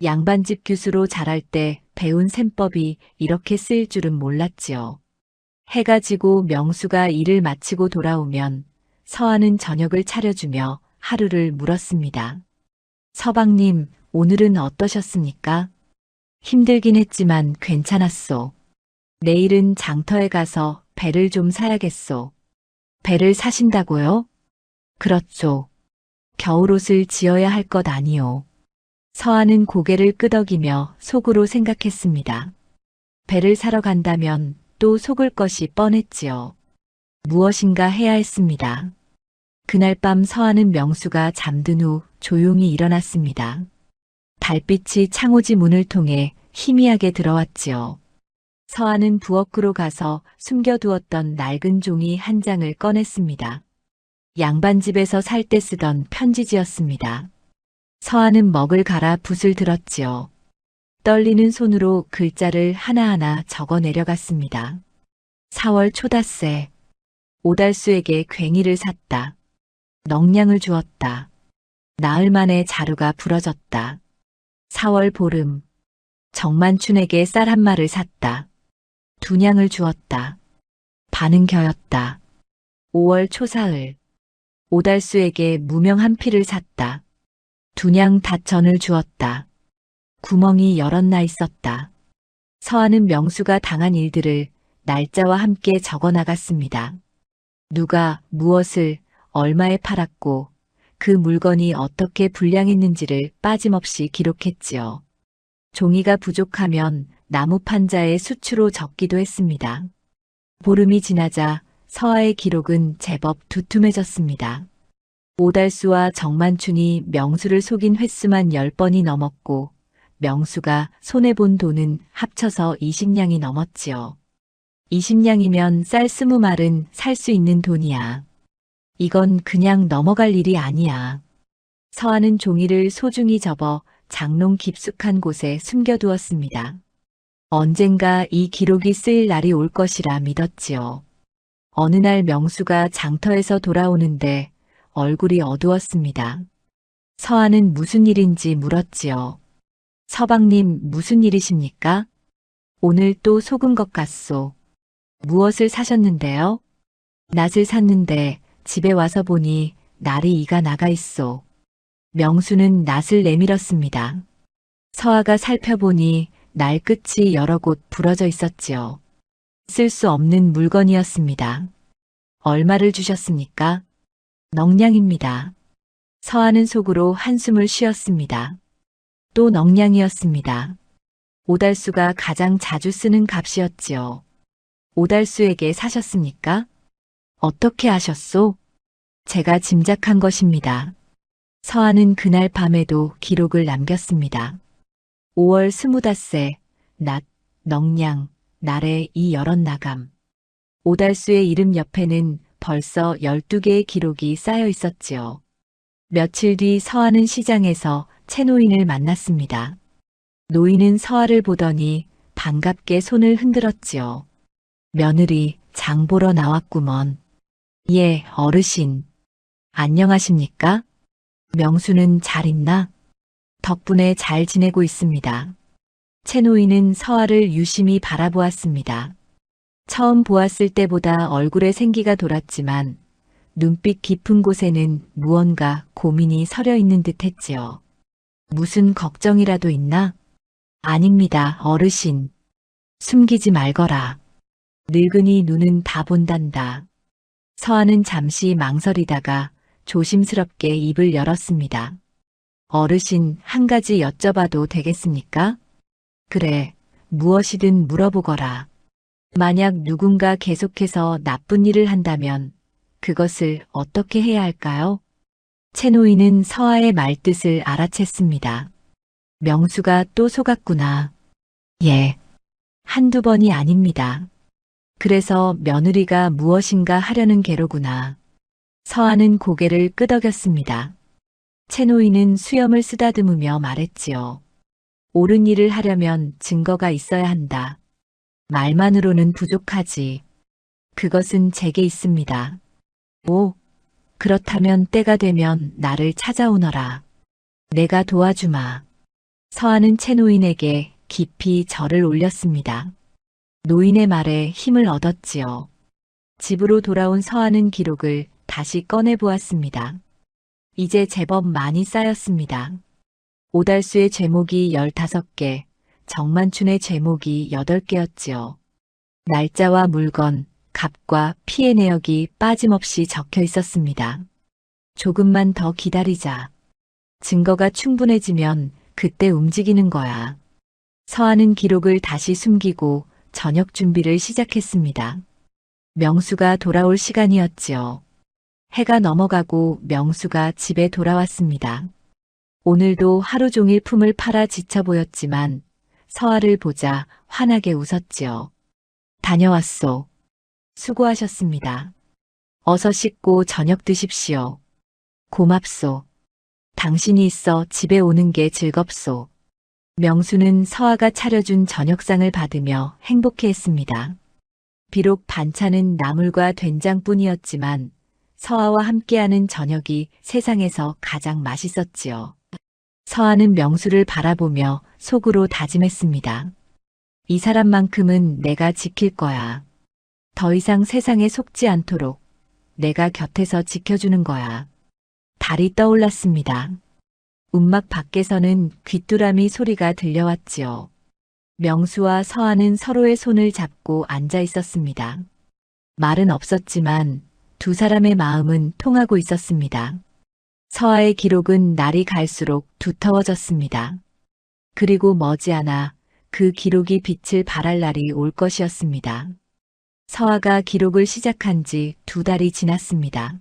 양반집 교수로 자랄 때 배운 셈법이 이렇게 쓰일 줄은 몰랐지요. 해가 지고 명수가 일을 마치고 돌아오면 서아는 저녁을 차려주며 하루를 물었습니다. 서방님, 오늘은 어떠셨습니까? 힘들긴 했지만 괜찮았소. 내일은 장터에 가서 배를 좀 사야겠소. 배를 사신다고요? 그렇죠. 겨울옷을 지어야 할 것 아니오. 서아는 고개를 끄덕이며 속으로 생각했습니다. 배를 사러 간다면 또 속을 것이 뻔했지요. 무엇인가 해야 했습니다. 그날 밤 서아는 명수가 잠든 후 조용히 일어났습니다. 달빛이 창호지 문을 통해 희미하게 들어왔지요. 서아는 부엌으로 가서 숨겨두었던 낡은 종이 한 장을 꺼냈습니다. 양반집에서 살 때 쓰던 편지지였습니다. 서아는 먹을 갈아 붓을 들었지요. 떨리는 손으로 글자를 하나하나 적어 내려갔습니다. 4월 초닷새. 오달수에게 괭이를 샀다. 넉냥을 주었다. 나흘 만에 자루가 부러졌다. 4월 보름. 정만춘에게 쌀 한 마를 샀다. 두냥을 주었다. 반은 겨였다. 5월 초사흘. 오달수에게 무명 한 피를 샀다. 두냥 닷전을 주었다. 구멍이 여럿 나 있었다. 서하는 명수가 당한 일들을 날짜와 함께 적어 나갔습니다. 누가 무엇을 얼마에 팔았고 그 물건이 어떻게 불량했는지를 빠짐없이 기록했지요. 종이가 부족하면 나무 판자에 수추로 적기도 했습니다. 보름이 지나자 서하의 기록은 제법 두툼해졌습니다. 오달수와 정만춘이 명수를 속인 횟수만 10번이 넘었고 명수가 손해본 돈은 합쳐서 20냥이 넘었지요. 20냥이면 쌀 20말은 살 수 있는 돈이야. 이건 그냥 넘어갈 일이 아니야. 서하는 종이를 소중히 접어 장롱 깊숙한 곳에 숨겨두었습니다. 언젠가 이 기록이 쓰일 날이 올 것이라 믿었지요. 어느 날 명수가 장터에서 돌아오는데 얼굴이 어두웠습니다. 서하는 무슨 일인지 물었지요. 서방님 무슨 일이십니까? 오늘 또 속은 것 같소. 무엇을 사셨는데요? 낫을 샀는데 집에 와서 보니 날이 이가 나가 있소. 명수는 낫을 내밀었습니다. 서하가 살펴보니 날 끝이 여러 곳 부러져 있었지요. 쓸 수 없는 물건이었습니다. 얼마를 주셨습니까? 넉냥입니다. 서하는 속으로 한숨을 쉬었습니다. 또 넉냥이었습니다. 오달수가 가장 자주 쓰는 값이었지요. 오달수에게 사셨습니까? 어떻게 아셨소? 제가 짐작한 것입니다. 서하는 그날 밤에도 기록을 남겼습니다. 5월 25세, 낮, 넉냥, 날에 이 여럿 나감. 오달수의 이름 옆에는 벌써 12개의 기록이 쌓여 있었지요. 며칠 뒤 서하는 시장에서 채노인을 만났습니다. 노인은 서하를 보더니 반갑게 손을 흔들었지요. 며느리 장 보러 나왔구먼. 예, 어르신. 안녕하십니까? 명수는 잘 있나? 덕분에 잘 지내고 있습니다. 채노인은 서하를 유심히 바라보았습니다. 처음 보았을 때보다 얼굴에 생기가 돌았지만 눈빛 깊은 곳에는 무언가 고민이 서려 있는 듯 했지요. 무슨 걱정이라도 있나? 아닙니다, 어르신. 숨기지 말거라. 늙은이 눈은 다 본단다. 서하는 잠시 망설이다가 조심스럽게 입을 열었습니다. 어르신, 한 가지 여쭤봐도 되겠습니까? 그래, 무엇이든 물어보거라. 만약 누군가 계속해서 나쁜 일을 한다면 그것을 어떻게 해야 할까요? 채노인은 서하의 말뜻을 알아챘습니다. 명수가 또 속았구나. 예, 한두 번이 아닙니다. 그래서 며느리가 무엇인가 하려는 게로구나. 서하는 고개를 끄덕였습니다. 채노인은 수염을 쓰다듬으며 말했지요. 옳은 일을 하려면 증거가 있어야 한다. 말만으로는 부족하지. 그것은 제게 있습니다. 오, 그렇다면 때가 되면 나를 찾아오너라. 내가 도와주마. 서하는 채노인에게 깊이 절을 올렸습니다. 노인의 말에 힘을 얻었지요. 집으로 돌아온 서하는 기록을 다시 꺼내보았습니다. 이제 제법 많이 쌓였습니다. 오달수의 제목이 15개, 정만춘의 제목이 8개였지요. 날짜와 물건, 값과 피해 내역이 빠짐없이 적혀 있었습니다. 조금만 더 기다리자. 증거가 충분해지면 그때 움직이는 거야. 서하는 기록을 다시 숨기고 저녁 준비를 시작했습니다. 명수가 돌아올 시간이었지요. 해가 넘어가고 명수가 집에 돌아왔습니다. 오늘도 하루 종일 품을 팔아 지쳐 보였지만 서하를 보자 환하게 웃었지요. 다녀왔소. 수고하셨습니다. 어서 씻고 저녁 드십시오. 고맙소. 당신이 있어 집에 오는 게 즐겁소. 명수는 서하가 차려준 저녁상을 받으며 행복해했습니다. 비록 반찬은 나물과 된장뿐이었지만 서하와 함께하는 저녁이 세상에서 가장 맛있었지요. 서한은 명수를 바라보며 속으로 다짐했습니다. 이 사람만큼은 내가 지킬 거야. 더 이상 세상에 속지 않도록 내가 곁에서 지켜주는 거야. 달이 떠올랐습니다. 움막 밖에서는 귀뚜라미 소리가 들려왔지요. 명수와 서한은 서로의 손을 잡고 앉아 있었습니다. 말은 없었지만 두 사람의 마음은 통하고 있었습니다. 서하의 기록은 날이 갈수록 두터워졌습니다. 그리고 머지않아 그 기록이 빛을 발할 날이 올 것이었습니다. 서하가 기록을 시작한 지 2달이 지났습니다.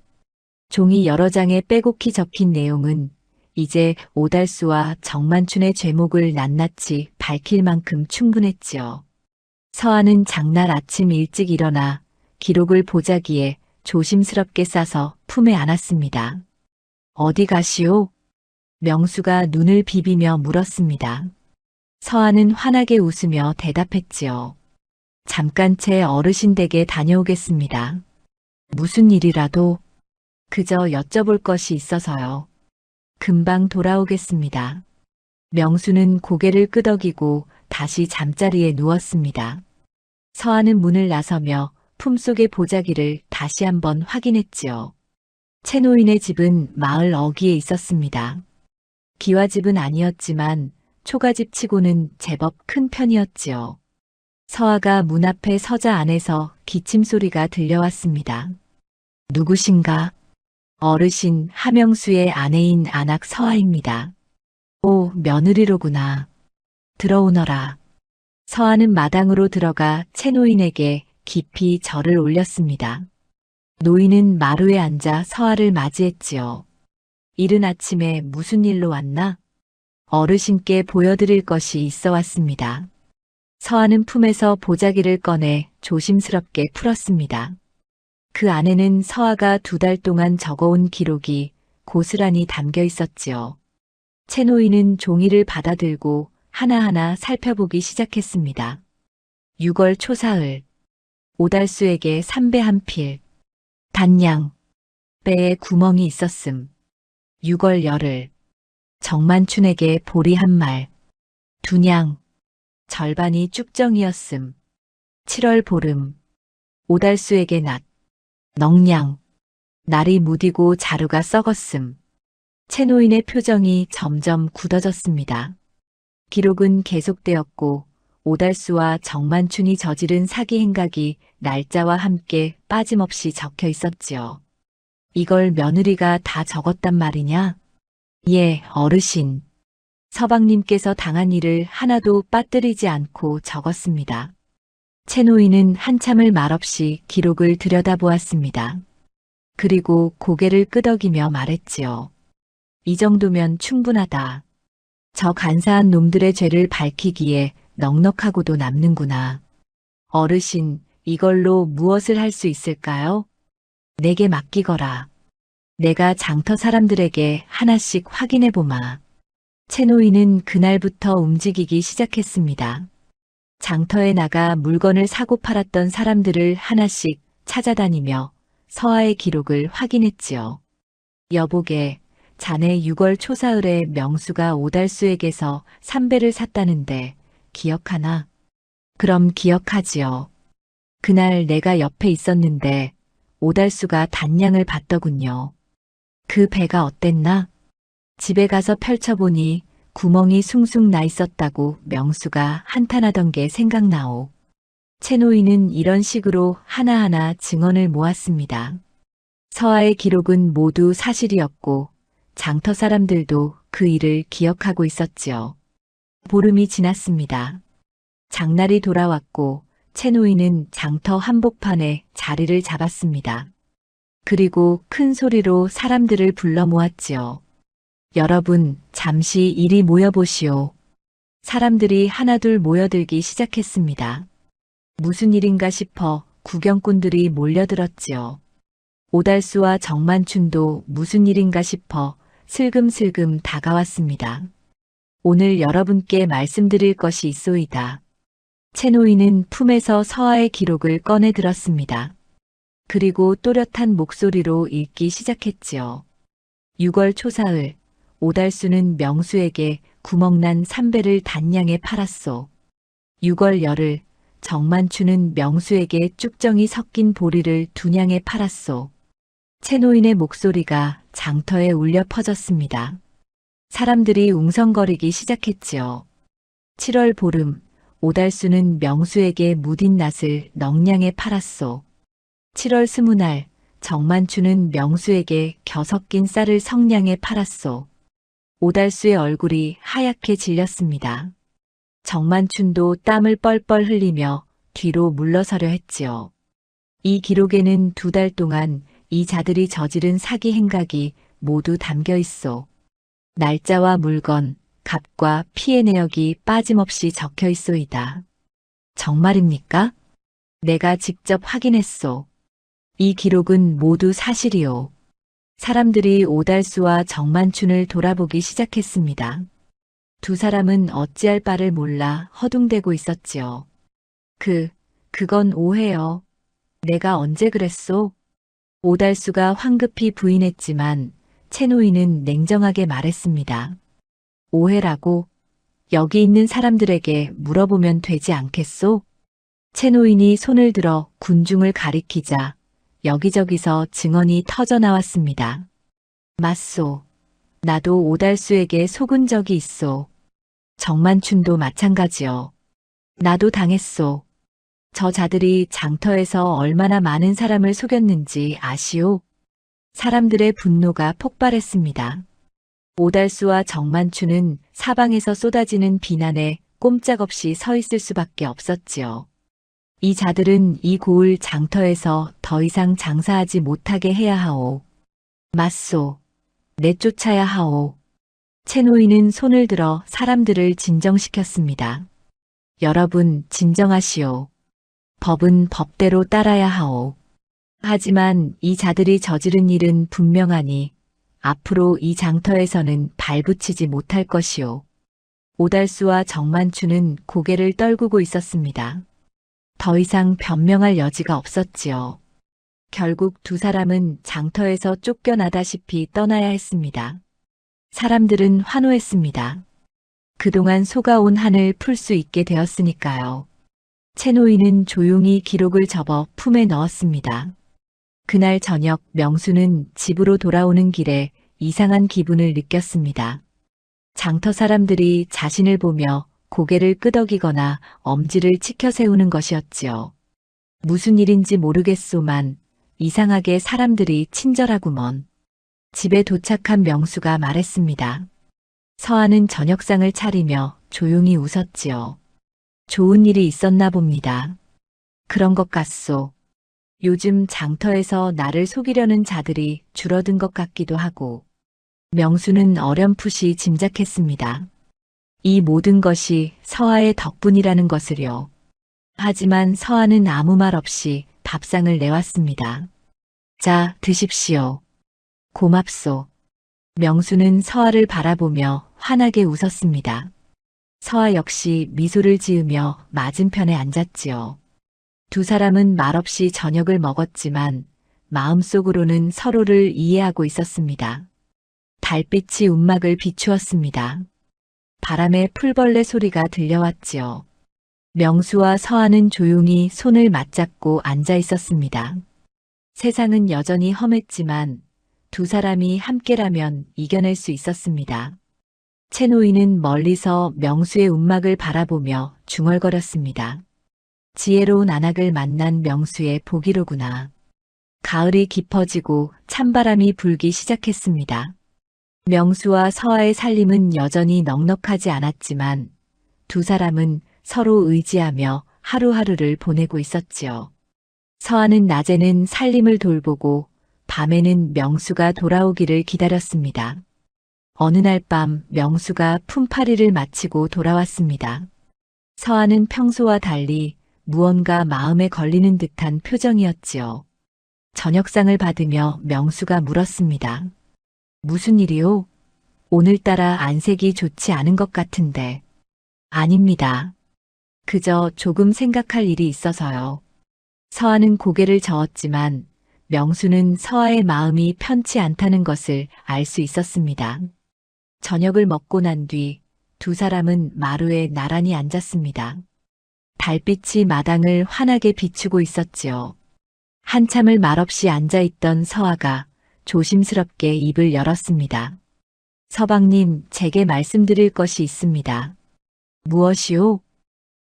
종이 여러 장에 빼곡히 적힌 내용은 이제 오달수와 정만춘의 죄목을 낱낱이 밝힐 만큼 충분했지요. 서하는 장날 아침 일찍 일어나 기록을 보자기에 조심스럽게 싸서 품에 안았습니다. 어디 가시오? 명수가 눈을 비비며 물었습니다. 서하는 환하게 웃으며 대답했지요. 잠깐 제 어르신 댁에 다녀오겠습니다. 무슨 일이라도 그저 여쭤볼 것이 있어서요. 금방 돌아오겠습니다. 명수는 고개를 끄덕이고 다시 잠자리에 누웠습니다. 서하는 문을 나서며 품속의 보자기를 다시 한번 확인했지요. 채노인의 집은 마을 어귀에 있었습니다. 기와집은 아니었지만 초가집 치고는 제법 큰 편이었지요. 서하가 문 앞에 서자 안에서 기침소리가 들려왔습니다. 누구신가? 어르신 하명수의 아내인 안악 서하입니다. 오, 며느리로구나. 들어오너라. 서하는 마당으로 들어가 채노인에게 깊이 절을 올렸습니다. 노인은 마루에 앉아 서하를 맞이했지요. 이른 아침에 무슨 일로 왔나? 어르신께 보여드릴 것이 있어 왔습니다. 서하는 품에서 보자기를 꺼내 조심스럽게 풀었습니다. 그 안에는 서하가 2달 동안 적어온 기록이 고스란히 담겨 있었지요. 채노인은 종이를 받아들고 하나하나 살펴보기 시작했습니다. 6월 초사흘, 오달수에게 삼배 한 필, 단양, 배에 구멍이 있었음. 6월 열흘, 정만춘에게 보리 한 말, 두냥, 절반이 쭉정이었음. 7월 보름, 오달수에게 낫, 넉냥, 날이 무디고 자루가 썩었음. 채노인의 표정이 점점 굳어졌습니다. 기록은 계속되었고 오달수와 정만춘이 저지른 사기 행각이 날짜와 함께 빠짐없이 적혀 있었지요. 이걸 며느리가 다 적었단 말이냐? 예, 어르신. 서방님께서 당한 일을 하나도 빠뜨리지 않고 적었습니다. 채노인은 한참을 말없이 기록을 들여다보았습니다. 그리고 고개를 끄덕이며 말했지요. 이 정도면 충분하다. 저 간사한 놈들의 죄를 밝히기에 넉넉하고도 남는구나. 어르신, 이걸로 무엇을 할 수 있을까요? 내게 맡기거라. 내가 장터 사람들에게 하나씩 확인해 보마. 채노인은 그날부터 움직이기 시작했습니다. 장터에 나가 물건을 사고 팔았던 사람들을 하나씩 찾아다니며 서하의 기록을 확인했지요. 여보게, 자네 6월 초사흘에 명수가 오달수에게서 삼배를 샀다는데 기억하나? 그럼 기억하지요. 그날 내가 옆에 있었는데 오달수가 단량을 받더군요. 그 배가 어땠나? 집에 가서 펼쳐보니 구멍이 숭숭 나 있었다고 명수가 한탄하던 게 생각나오. 채노인은 이런 식으로 하나하나 증언을 모았습니다. 서하의 기록은 모두 사실이었고 장터 사람들도 그 일을 기억하고 있었지요. 보름이 지났습니다. 장날이 돌아왔고 채노인은 장터 한복판에 자리를 잡았습니다. 그리고 큰 소리로 사람들을 불러 모았지요. 여러분, 잠시 이리 모여보시오. 사람들이 하나둘 모여들기 시작했습니다. 무슨 일인가 싶어 구경꾼들이 몰려들었지요. 오달수와 정만춘도 무슨 일인가 싶어 슬금슬금 다가왔습니다. 오늘 여러분께 말씀드릴 것이 있소이다. 채노인은 품에서 서하의 기록을 꺼내 들었습니다. 그리고 또렷한 목소리로 읽기 시작했지요. 6월 초사흘, 오달수는 명수에게 구멍난 삼배를 단량에 팔았소. 6월 열흘 정만추는 명수에게 쭉정이 섞인 보리를 2냥에 팔았소. 채노인의 목소리가 장터에 울려 퍼졌습니다. 사람들이 웅성거리기 시작했지요. 7월 보름, 오달수는 명수에게 무딘 낫을 넉냥에 팔았소. 7월 스무날, 정만추는 명수에게 겨 섞인 쌀을 성냥에 팔았소. 오달수의 얼굴이 하얗게 질렸습니다. 정만춘도 땀을 뻘뻘 흘리며 뒤로 물러서려 했지요. 이 기록에는 2달 동안 이 자들이 저지른 사기 행각이 모두 담겨 있소. 날짜와 물건, 값과 피해 내역이 빠짐없이 적혀 있소이다. 정말입니까? 내가 직접 확인했소. 이 기록은 모두 사실이오. 사람들이 오달수와 정만춘을 돌아보기 시작했습니다. 2 사람은 어찌할 바를 몰라 허둥대고 있었지요. 그건 오해요. 내가 언제 그랬소? 오달수가 황급히 부인했지만 채노인은 냉정하게 말했습니다. 오해라고? 여기 있는 사람들에게 물어보면 되지 않겠소? 채노인이 손을 들어 군중을 가리키자 여기저기서 증언이 터져 나왔습니다. 맞소. 나도 오달수에게 속은 적이 있소. 정만춘도 마찬가지요. 나도 당했소. 저 자들이 장터에서 얼마나 많은 사람을 속였는지 아시오? 사람들의 분노가 폭발했습니다. 오달수와 정만춘은 사방에서 쏟아지는 비난에 꼼짝없이 서 있을 수밖에 없었지요. 이 자들은 이 고을 장터에서 더 이상 장사하지 못하게 해야 하오. 맞소. 내쫓아야 하오. 채노인은 손을 들어 사람들을 진정시켰습니다. 여러분, 진정하시오. 법은 법대로 따라야 하오. 하지만 이 자들이 저지른 일은 분명하니 앞으로 이 장터에서는 발붙이지 못할 것이오. 오달수와 정만추는 고개를 떨구고 있었습니다. 더 이상 변명할 여지가 없었지요. 결국 2 사람은 장터에서 쫓겨나다시피 떠나야 했습니다. 사람들은 환호했습니다. 그동안 속아온 한을 풀 수 있게 되었으니까요. 채노인은 조용히 기록을 접어 품에 넣었습니다. 그날 저녁 명수는 집으로 돌아오는 길에 이상한 기분을 느꼈습니다. 장터 사람들이 자신을 보며 고개를 끄덕이거나 엄지를 치켜 세우는 것이었지요. 무슨 일인지 모르겠소만 이상하게 사람들이 친절하구먼. 집에 도착한 명수가 말했습니다. 서한은 저녁상을 차리며 조용히 웃었지요. 좋은 일이 있었나 봅니다. 그런 것 같소. 요즘 장터에서 나를 속이려는 자들이 줄어든 것 같기도 하고. 명수는 어렴풋이 짐작했습니다. 이 모든 것이 서아의 덕분이라는 것을요. 하지만 서아는 아무 말 없이 밥상을 내왔습니다. 자, 드십시오. 고맙소. 명수는 서아를 바라보며 환하게 웃었습니다. 서아 역시 미소를 지으며 맞은편에 앉았지요. 2 사람은 말없이 저녁을 먹었지만 마음속으로는 서로를 이해하고 있었습니다. 달빛이 움막을 비추었습니다. 바람에 풀벌레 소리가 들려왔지요. 명수와 서아는 조용히 손을 맞잡고 앉아 있었습니다. 세상은 여전히 험했지만 2 사람이 함께라면 이겨낼 수 있었습니다. 채노인은 멀리서 명수의 움막을 바라보며 중얼거렸습니다. 지혜로운 안악을 만난 명수의 복이로구나. 가을이 깊어지고 찬바람이 불기 시작했습니다. 명수와 서아의 살림은 여전히 넉넉하지 않았지만 2 사람은 서로 의지하며 하루하루를 보내고 있었지요. 서아는 낮에는 살림을 돌보고 밤에는 명수가 돌아오기를 기다렸습니다. 어느 날 밤 명수가 품팔이를 마치고 돌아왔습니다. 서아는 평소와 달리 무언가 마음에 걸리는 듯한 표정이었지요. 저녁상을 받으며 명수가 물었습니다. 무슨 일이요? 오늘따라 안색이 좋지 않은 것 같은데. 아닙니다. 그저 조금 생각할 일이 있어서요. 서아는 고개를 저었지만 명수는 서아의 마음이 편치 않다는 것을 알 수 있었습니다. 저녁을 먹고 난 뒤 두 사람은 마루에 나란히 앉았습니다. 달빛이 마당을 환하게 비추고 있었지요. 한참을 말없이 앉아있던 서아가 조심스럽게 입을 열었습니다. 서방님, 제게 말씀드릴 것이 있습니다. 무엇이요?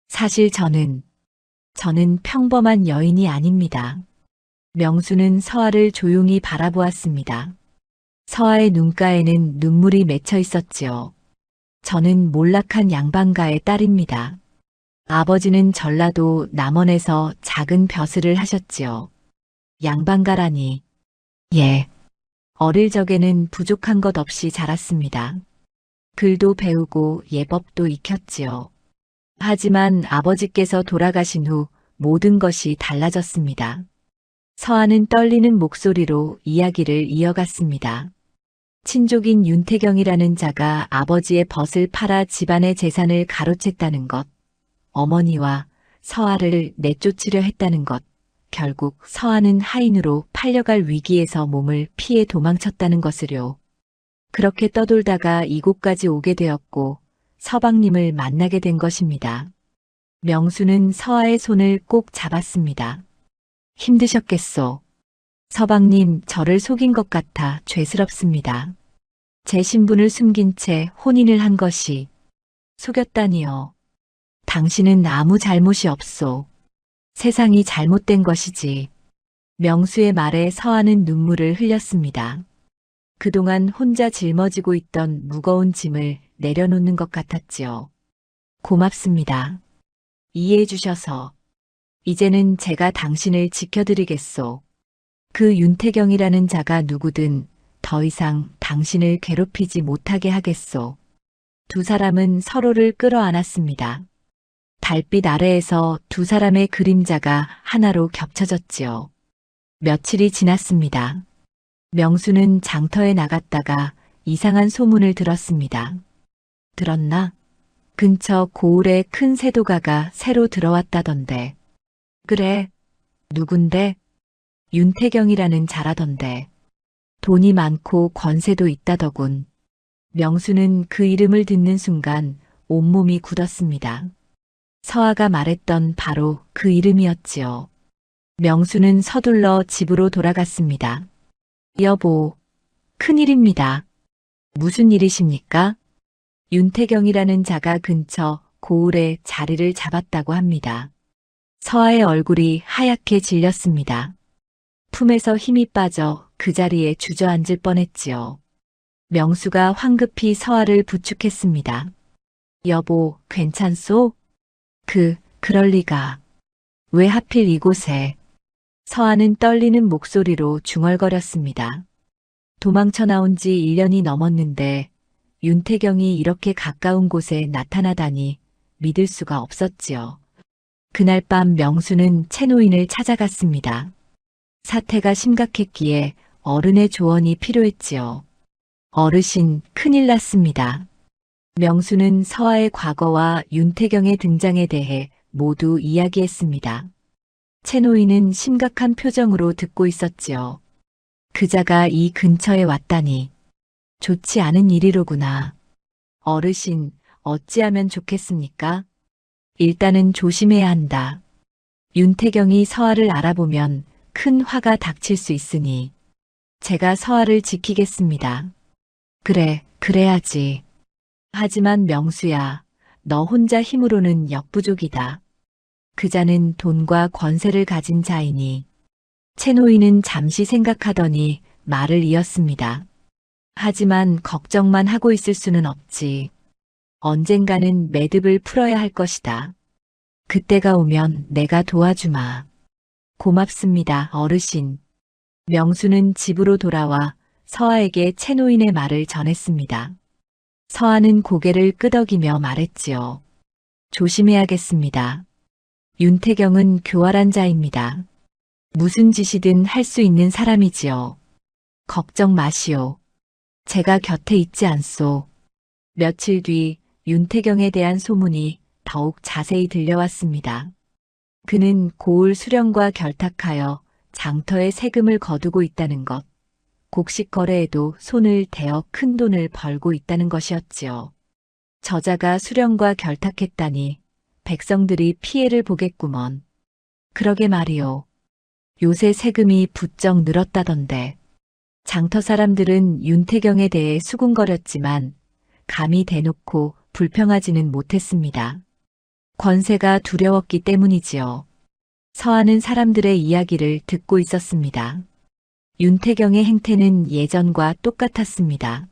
사실 저는 평범한 여인이 아닙니다. 명수는 서아를 조용히 바라보았습니다. 서아의 눈가에는 눈물이 맺혀 있었지요. 저는 몰락한 양반가의 딸입니다. 아버지는 전라도 남원에서 작은 벼슬을 하셨지요. 양반가라니. 예. 어릴 적에는 부족한 것 없이 자랐습니다. 글도 배우고 예법도 익혔지요. 하지만 아버지께서 돌아가신 후 모든 것이 달라졌습니다. 서아는 떨리는 목소리로 이야기를 이어갔습니다. 친족인 윤태경이라는 자가 아버지의 벗을 팔아 집안의 재산을 가로챘다는 것, 어머니와 서아를 내쫓으려 했다는 것, 결국 서아는 하인으로 팔려갈 위기에서 몸을 피해 도망쳤다는 것을요. 그렇게 떠돌다가 이곳까지 오게 되었고 서방님을 만나게 된 것입니다. 명수는 서아의 손을 꼭 잡았습니다. 힘드셨겠소. 서방님, 저를 속인 것 같아 죄스럽습니다. 제 신분을 숨긴 채 혼인을 한 것이 속였다니요. 당신은 아무 잘못이 없소. 세상이 잘못된 것이지. 명수의 말에 서아는 눈물을 흘렸습니다. 그동안 혼자 짊어지고 있던 무거운 짐을 내려놓는 것 같았지요. 고맙습니다. 이해해 주셔서. 이제는 제가 당신을 지켜드리겠소. 그 윤태경이라는 자가 누구든 더 이상 당신을 괴롭히지 못하게 하겠소. 두 사람은 서로를 끌어안았습니다. 달빛 아래에서 두 사람의 그림자가 하나로 겹쳐졌지요. 며칠이 지났습니다. 명수는 장터에 나갔다가 이상한 소문을 들었습니다. 들었나? 근처 고을에 큰 세도가가 새로 들어왔다던데. 그래. 누군데? 윤태경이라는 자라던데. 돈이 많고 권세도 있다더군. 명수는 그 이름을 듣는 순간 온몸이 굳었습니다. 서아가 말했던 바로 그 이름이었지요. 명수는 서둘러 집으로 돌아갔습니다. 여보, 큰일입니다. 무슨 일이십니까? 윤태경이라는 자가 근처 고을에 자리를 잡았다고 합니다. 서아의 얼굴이 하얗게 질렸습니다. 품에서 힘이 빠져 그 자리에 주저앉을 뻔했지요. 명수가 황급히 서아를 부축했습니다. 여보, 괜찮소? 그럴 리가. 왜 하필 이곳에? 서아는 떨리는 목소리로 중얼거렸습니다. 도망쳐 나온 지 1년이 넘었는데 윤태경이 이렇게 가까운 곳에 나타나다니 믿을 수가 없었지요. 그날 밤 명수는 채노인을 찾아갔습니다. 사태가 심각했기에 어른의 조언이 필요했지요. 어르신, 큰일 났습니다. 명수는 서아의 과거와 윤태경의 등장에 대해 모두 이야기했습니다. 채노인은 심각한 표정으로 듣고 있었지요. 그자가 이 근처에 왔다니. 좋지 않은 일이로구나. 어르신, 어찌하면 좋겠습니까? 일단은 조심해야 한다. 윤태경이 서아를 알아보면 큰 화가 닥칠 수 있으니 제가 서아를 지키겠습니다. 그래, 그래야지. 하지만 명수야, 너 혼자 힘으로는 역부족이다. 그자는 돈과 권세를 가진 자이니. 채노인은 잠시 생각하더니 말을 이었습니다. 하지만 걱정만 하고 있을 수는 없지. 언젠가는 매듭을 풀어야 할 것이다. 그때가 오면 내가 도와주마. 고맙습니다, 어르신. 명수는 집으로 돌아와 서아에게 채노인의 말을 전했습니다. 서아는 고개를 끄덕이며 말했지요. 조심해야겠습니다. 윤태경은 교활한 자입니다. 무슨 짓이든 할 수 있는 사람이지요. 걱정 마시오. 제가 곁에 있지 않소. 며칠 뒤 윤태경에 대한 소문이 더욱 자세히 들려왔습니다. 그는 고을 수령과 결탁하여 장터에 세금을 거두고 있다는 것, 곡식 거래에도 손을 대어 큰 돈을 벌고 있다는 것이었지요. 저자가 수령과 결탁했다니 백성들이 피해를 보겠구먼. 그러게 말이요. 요새 세금이 부쩍 늘었다던데. 장터 사람들은 윤태경에 대해 수군거렸지만 감히 대놓고 불평하지는 못했습니다. 권세가 두려웠기 때문이지요. 서하는 사람들의 이야기를 듣고 있었습니다. 윤태경의 행태는 예전과 똑같았습니다.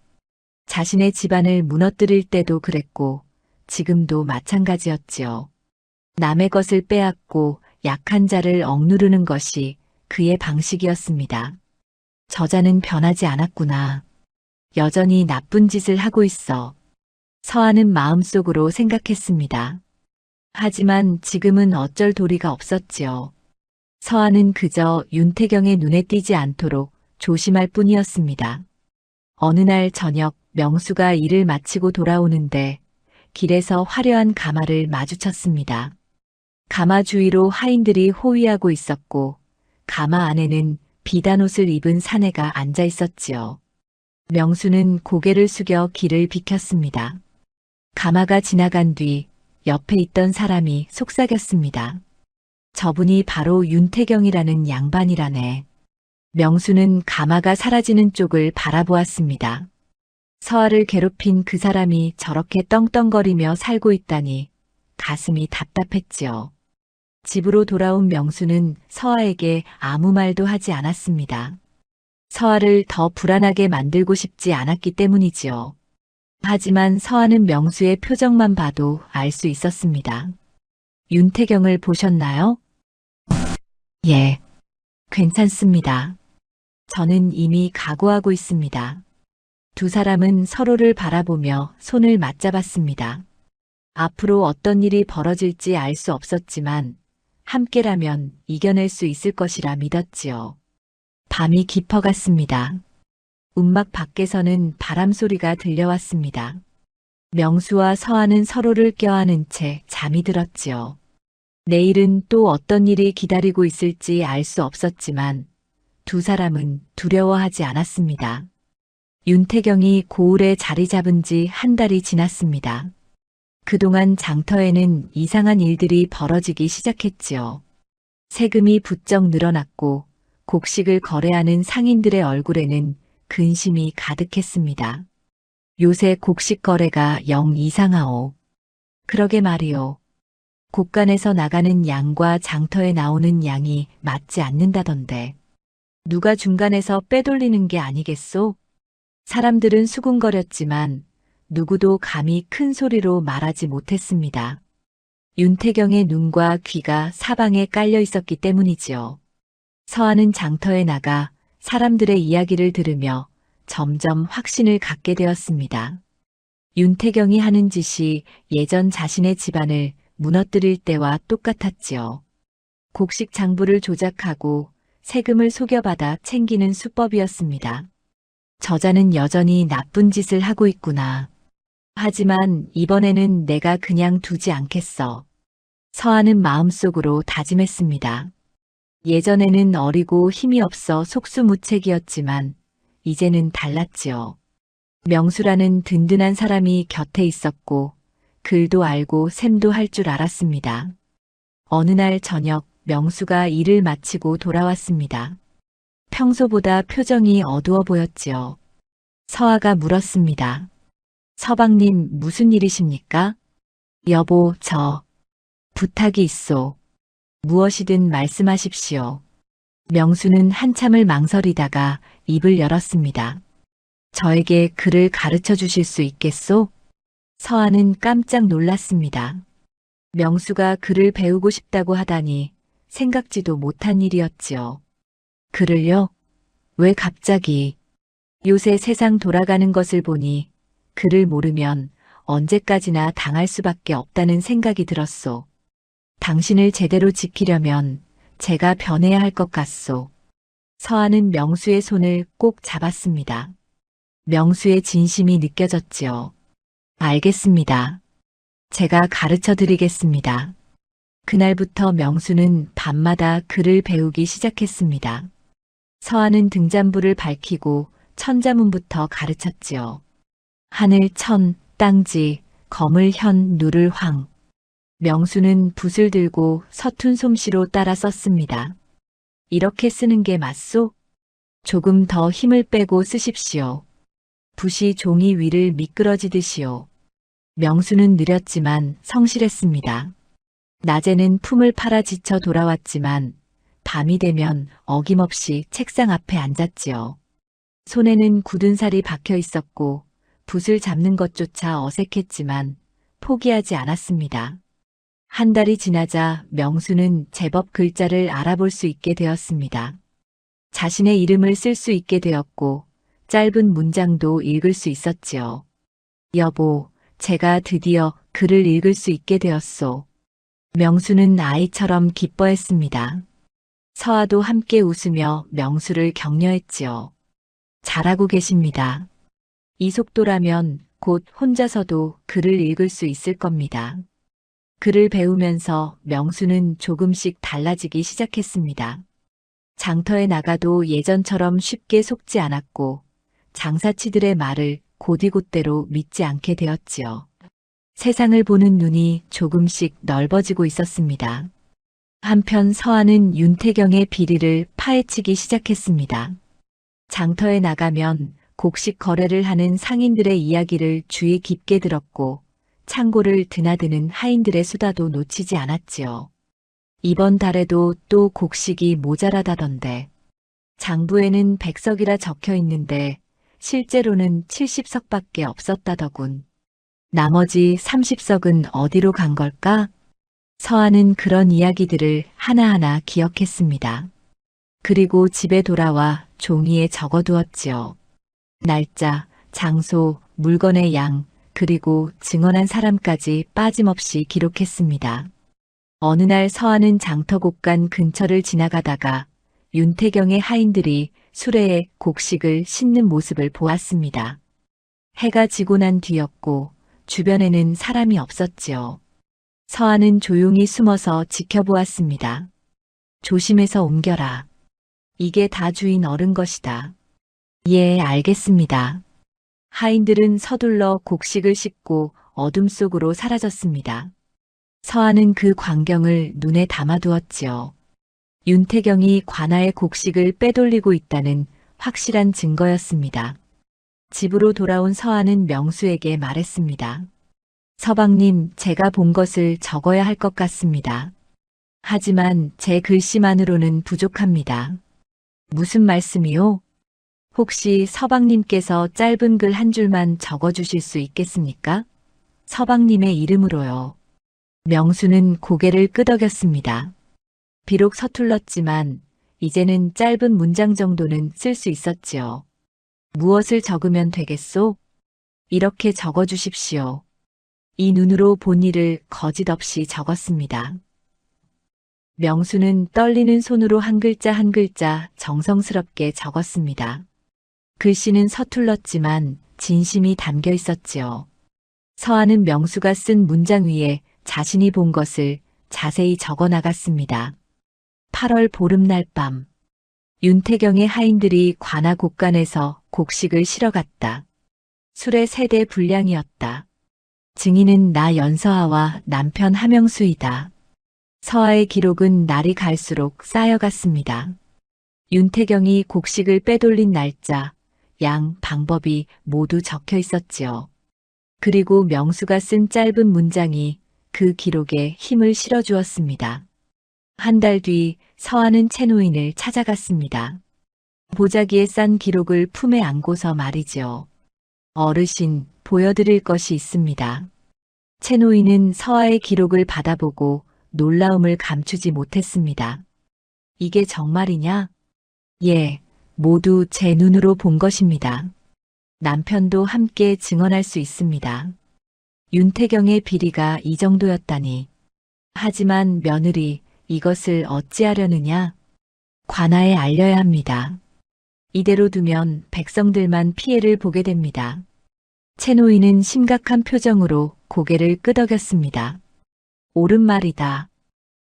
자신의 집안을 무너뜨릴 때도 그랬고 지금도 마찬가지였지요. 남의 것을 빼앗고 약한 자를 억누르는 것이 그의 방식이었습니다. 저자는 변하지 않았구나. 여전히 나쁜 짓을 하고 있어. 서하는 마음속으로 생각했습니다. 하지만 지금은 어쩔 도리가 없었지요. 서하는 그저 윤태경의 눈에 띄지 않도록 조심할 뿐이었습니다. 어느 날 저녁 명수가 일을 마치고 돌아오는데 길에서 화려한 가마를 마주쳤습니다. 가마 주위로 하인들이 호위하고 있었고 가마 안에는 비단 옷을 입은 사내가 앉아 있었지요. 명수는 고개를 숙여 길을 비켰습니다. 가마가 지나간 뒤 옆에 있던 사람이 속삭였습니다. 저분이 바로 윤태경이라는 양반이라네. 명수는 가마가 사라지는 쪽을 바라보았습니다. 서하를 괴롭힌 그 사람이 저렇게 떵떵거리며 살고 있다니 가슴이 답답했지요. 집으로 돌아온 명수는 서하에게 아무 말도 하지 않았습니다. 서하를 더 불안하게 만들고 싶지 않았기 때문이지요. 하지만 서하는 명수의 표정만 봐도 알 수 있었습니다. 윤태경을 보셨나요? 예, 괜찮습니다. 저는 이미 각오하고 있습니다. 두 사람은 서로를 바라보며 손을 맞잡았습니다. 앞으로 어떤 일이 벌어질지 알 수 없었지만 함께라면 이겨낼 수 있을 것이라 믿었지요. 밤이 깊어갔습니다. 움막 밖에서는 바람 소리가 들려왔습니다. 명수와 서하는 서로를 껴안은 채 잠이 들었지요. 내일은 또 어떤 일이 기다리고 있을지 알 수 없었지만 두 사람은 두려워하지 않았습니다. 윤태경이 고을에 자리 잡은 지 한 달이 지났습니다. 그동안 장터에는 이상한 일들이 벌어지기 시작했지요. 세금이 부쩍 늘어났고 곡식을 거래하는 상인들의 얼굴에는 근심이 가득했습니다. 요새 곡식 거래가 영 이상하오. 그러게 말이오. 곡간에서 나가는 양과 장터에 나오는 양이 맞지 않는다던데. 누가 중간에서 빼돌리는 게 아니겠소? 사람들은 수군거렸지만 누구도 감히 큰 소리로 말하지 못했습니다. 윤태경의 눈과 귀가 사방에 깔려 있었기 때문이지요. 서하는 장터에 나가 사람들의 이야기를 들으며 점점 확신을 갖게 되었습니다. 윤태경이 하는 짓이 예전 자신의 집안을 무너뜨릴 때와 똑같았지요. 곡식 장부를 조작하고 세금을 속여받아 챙기는 수법이었습니다. 저자는 여전히 나쁜 짓을 하고 있구나. 하지만 이번에는 내가 그냥 두지 않겠어. 서하는 마음속으로 다짐했습니다. 예전에는 어리고 힘이 없어 속수무책이었지만 이제는 달랐지요. 명수라는 든든한 사람이 곁에 있었고 글도 알고 셈도 할 줄 알았습니다. 어느 날 저녁 명수가 일을 마치고 돌아왔습니다. 평소보다 표정이 어두워 보였지요. 서하가 물었습니다. 서방님 무슨 일이십니까? 여보, 저 부탁이 있소. 무엇이든 말씀하십시오. 명수는 한참을 망설이다가 입을 열었습니다. 저에게 글을 가르쳐 주실 수 있겠소? 서하는 깜짝 놀랐습니다. 명수가 글을 배우고 싶다고 하다니 생각지도 못한 일이었지요. 글을요? 왜 갑자기? 요새 세상 돌아가는 것을 보니 글을 모르면 언제까지나 당할 수밖에 없다는 생각이 들었소. 당신을 제대로 지키려면 제가 변해야 할 것 같소. 서하는 명수의 손을 꼭 잡았습니다. 명수의 진심이 느껴졌지요. 알겠습니다. 제가 가르쳐 드리겠습니다. 그날부터 명수는 밤마다 글을 배우기 시작했습니다. 서한은 등잔불을 밝히고 천자문부터 가르쳤지요. 하늘 천, 땅지, 거물 현, 누를 황. 명수는 붓을 들고 서툰 솜씨로 따라 썼습니다. 이렇게 쓰는 게 맞소? 조금 더 힘을 빼고 쓰십시오. 붓이 종이 위를 미끄러지듯이요. 명수는 느렸지만 성실했습니다. 낮에는 품을 팔아 지쳐 돌아왔지만 밤이 되면 어김없이 책상 앞에 앉았지요. 손에는 굳은 살이 박혀 있었고 붓을 잡는 것조차 어색했지만 포기하지 않았습니다. 한 달이 지나자 명수는 제법 글자를 알아볼 수 있게 되었습니다. 자신의 이름을 쓸 수 있게 되었고 짧은 문장도 읽을 수 있었지요. 여보, 제가 드디어 글을 읽을 수 있게 되었소. 명수는 아이처럼 기뻐했습니다. 서아도 함께 웃으며 명수를 격려했지요. 잘하고 계십니다. 이 속도라면 곧 혼자서도 글을 읽을 수 있을 겁니다. 글을 배우면서 명수는 조금씩 달라지기 시작했습니다. 장터에 나가도 예전처럼 쉽게 속지 않았고 장사치들의 말을 곧이곧대로 믿지 않게 되었지요. 세상을 보는 눈이 조금씩 넓어지고 있었습니다. 한편 서한은 윤태경의 비리를 파헤치기 시작했습니다. 장터에 나가면 곡식 거래를 하는 상인들의 이야기를 주의 깊게 들었고 창고를 드나드는 하인들의 수다도 놓치지 않았지요. 이번 달에도 또 곡식이 모자라다던데 장부에는 100석이라 적혀 있는데 실제로는 70석밖에 없었다더군. 나머지 30석은 어디로 간 걸까? 서한은 그런 이야기들을 하나하나 기억했습니다. 그리고 집에 돌아와 종이에 적어두었지요. 날짜, 장소, 물건의 양, 그리고 증언한 사람까지 빠짐없이 기록했습니다. 어느 날 서한은 장터곡간 근처를 지나가다가 윤태경의 하인들이 수레에 곡식을 싣는 모습을 보았습니다. 해가 지고 난 뒤였고 주변에는 사람이 없었지요. 서한은 조용히 숨어서 지켜보았습니다. 조심해서 옮겨라. 이게 다 주인 어른 것이다. 예, 알겠습니다. 하인들은 서둘러 곡식을 싣고 어둠 속으로 사라졌습니다. 서한은 그 광경을 눈에 담아두었지요. 윤태경이 관아의 곡식을 빼돌리고 있다는 확실한 증거였습니다. 집으로 돌아온 서한은 명수에게 말했습니다. 서방님, 제가 본 것을 적어야 할 것 같습니다. 하지만 제 글씨만으로는 부족합니다. 무슨 말씀이요? 혹시 서방님께서 짧은 글 한 줄만 적어주실 수 있겠습니까? 서방님의 이름으로요. 명수는 고개를 끄덕였습니다. 비록 서툴렀지만 이제는 짧은 문장 정도는 쓸 수 있었지요. 무엇을 적으면 되겠소? 이렇게 적어주십시오. 이 눈으로 본 일을 거짓없이 적었습니다. 명수는 떨리는 손으로 한 글자 한 글자 정성스럽게 적었습니다. 글씨는 서툴렀지만 진심이 담겨 있었지요. 서한은 명수가 쓴 문장 위에 자신이 본 것을 자세히 적어 나갔습니다. 8월 보름날 밤, 윤태경의 하인들이 관아 곡간에서 곡식을 실어 갔다. 술의 세대 분량이었다. 증인은 나 연서아와 남편 하명수이다. 서아의 기록은 날이 갈수록 쌓여갔습니다. 윤태경이 곡식을 빼돌린 날짜, 양, 방법이 모두 적혀 있었지요. 그리고 명수가 쓴 짧은 문장이 그 기록에 힘을 실어주었습니다. 한 달 뒤 서한은 채노인을 찾아갔습니다. 보자기에 싼 기록을 품에 안고서 말이지요. 어르신, 보여드릴 것이 있습니다. 채노인은 서아의 기록을 받아보고 놀라움을 감추지 못했습니다. 이게 정말이냐? 예, 모두 제 눈으로 본 것입니다. 남편도 함께 증언할 수 있습니다. 윤태경의 비리가 이 정도였다니. 하지만 며느리, 이것을 어찌하려느냐? 관아에 알려야 합니다. 이대로 두면 백성들만 피해를 보게 됩니다. 채노인은 심각한 표정으로 고개를 끄덕였습니다. 옳은 말이다.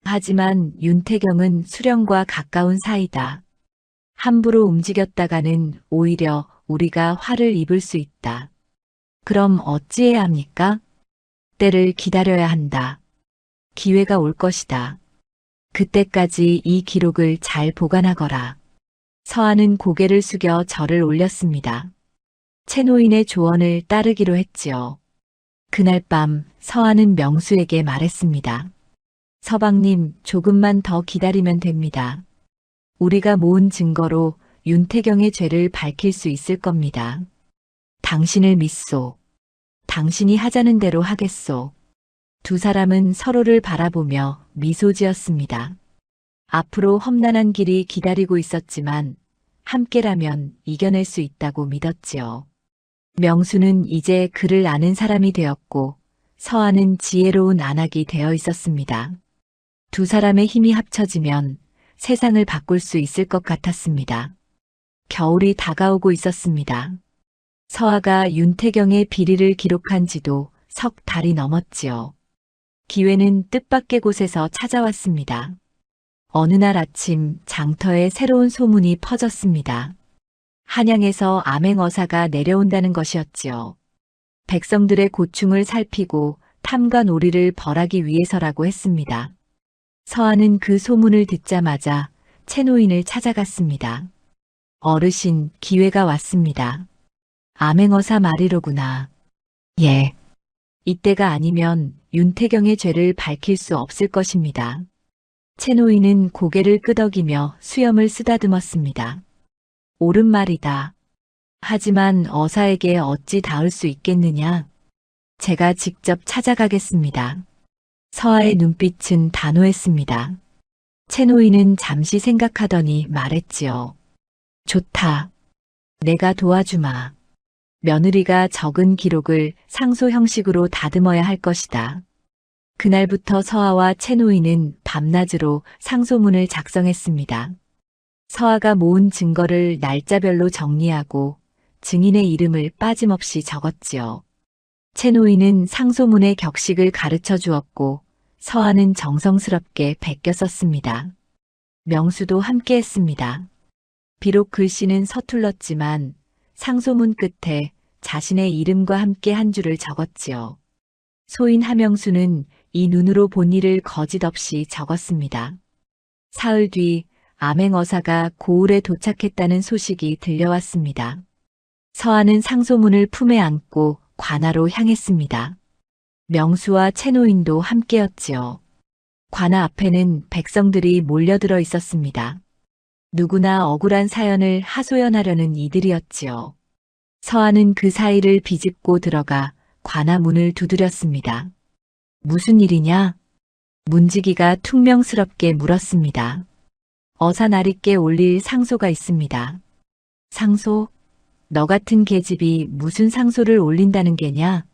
하지만 윤태경은 수령과 가까운 사이다. 함부로 움직였다가는 오히려 우리가 화를 입을 수 있다. 그럼 어찌해야 합니까? 때를 기다려야 한다. 기회가 올 것이다. 그때까지 이 기록을 잘 보관하거라. 서한은 고개를 숙여 절을 올렸습니다. 채노인의 조언을 따르기로 했지요. 그날 밤 서한은 명수에게 말했습니다. 서방님, 조금만 더 기다리면 됩니다. 우리가 모은 증거로 윤태경의 죄를 밝힐 수 있을 겁니다. 당신을 믿소. 당신이 하자는 대로 하겠소. 두 사람은 서로를 바라보며 미소 지었습니다. 앞으로 험난한 길이 기다리고 있었지만 함께라면 이겨낼 수 있다고 믿었지요. 명수는 이제 그를 아는 사람이 되었고 서한은 지혜로운 안악이 되어 있었습니다. 두 사람의 힘이 합쳐지면 세상을 바꿀 수 있을 것 같았습니다. 겨울이 다가오고 있었습니다. 서하가 윤태경의 비리를 기록한 지도 석 달이 넘었지요. 기회는 뜻밖의 곳에서 찾아왔습니다. 어느 날 아침 장터에 새로운 소문이 퍼졌습니다. 한양에서 암행어사가 내려온다는 것이었지요. 백성들의 고충을 살피고 탐과 놀이를 벌하기 위해서라고 했습니다. 서한은 그 소문을 듣자마자 채노인을 찾아갔습니다. 어르신, 기회가 왔습니다. 암행어사 말이로구나. 예. 이때가 아니면 윤태경의 죄를 밝힐 수 없을 것입니다. 채노인은 고개를 끄덕이며 수염을 쓰다듬었습니다. 옳은 말이다. 하지만 어사에게 어찌 닿을 수 있겠느냐? 제가 직접 찾아가겠습니다. 서하의 눈빛은 단호했습니다. 채노인은 잠시 생각하더니 말했지요. 좋다. 내가 도와주마. 며느리가 적은 기록을 상소 형식으로 다듬어야 할 것이다. 그날부터 서하와 채노인은 밤낮으로 상소문을 작성했습니다. 서하가 모은 증거를 날짜별로 정리하고 증인의 이름을 빠짐없이 적었지요. 채노인은 상소문의 격식을 가르쳐 주었고 서하는 정성스럽게 베껴 썼습니다. 명수도 함께했습니다. 비록 글씨는 서툴렀지만 상소문 끝에 자신의 이름과 함께 한 줄을 적었지요. 소인 하명수는 이 눈으로 본 일을 거짓 없이 적었습니다. 사흘 뒤 암행어사가 고을에 도착했다는 소식이 들려왔습니다. 서하는 상소문을 품에 안고 관아로 향했습니다. 명수와 채노인도 함께였지요. 관아 앞에는 백성들이 몰려들어 있었습니다. 누구나 억울한 사연을 하소연하려는 이들이었지요. 서하는 그 사이를 비집고 들어가 관아 문을 두드렸습니다. 무슨 일이냐? 문지기가 퉁명스럽게 물었습니다. 어사나리께 올릴 상소가 있습니다. 상소? 너 같은 계집이 무슨 상소를 올린다는 게냐?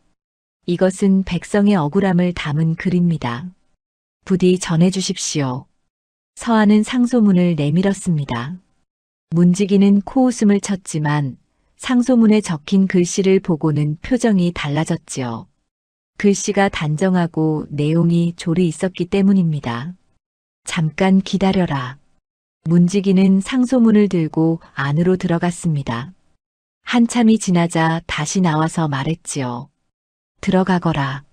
이것은 백성의 억울함을 담은 글입니다. 부디 전해주십시오. 서하는 상소문을 내밀었습니다. 문지기는 코웃음을 쳤지만 상소문에 적힌 글씨를 보고는 표정이 달라졌지요. 글씨가 단정하고 내용이 조리 있었기 때문입니다. 잠깐 기다려라. 문지기는 상소문을 들고 안으로 들어갔습니다. 한참이 지나자 다시 나와서 말했지요. 들어가거라.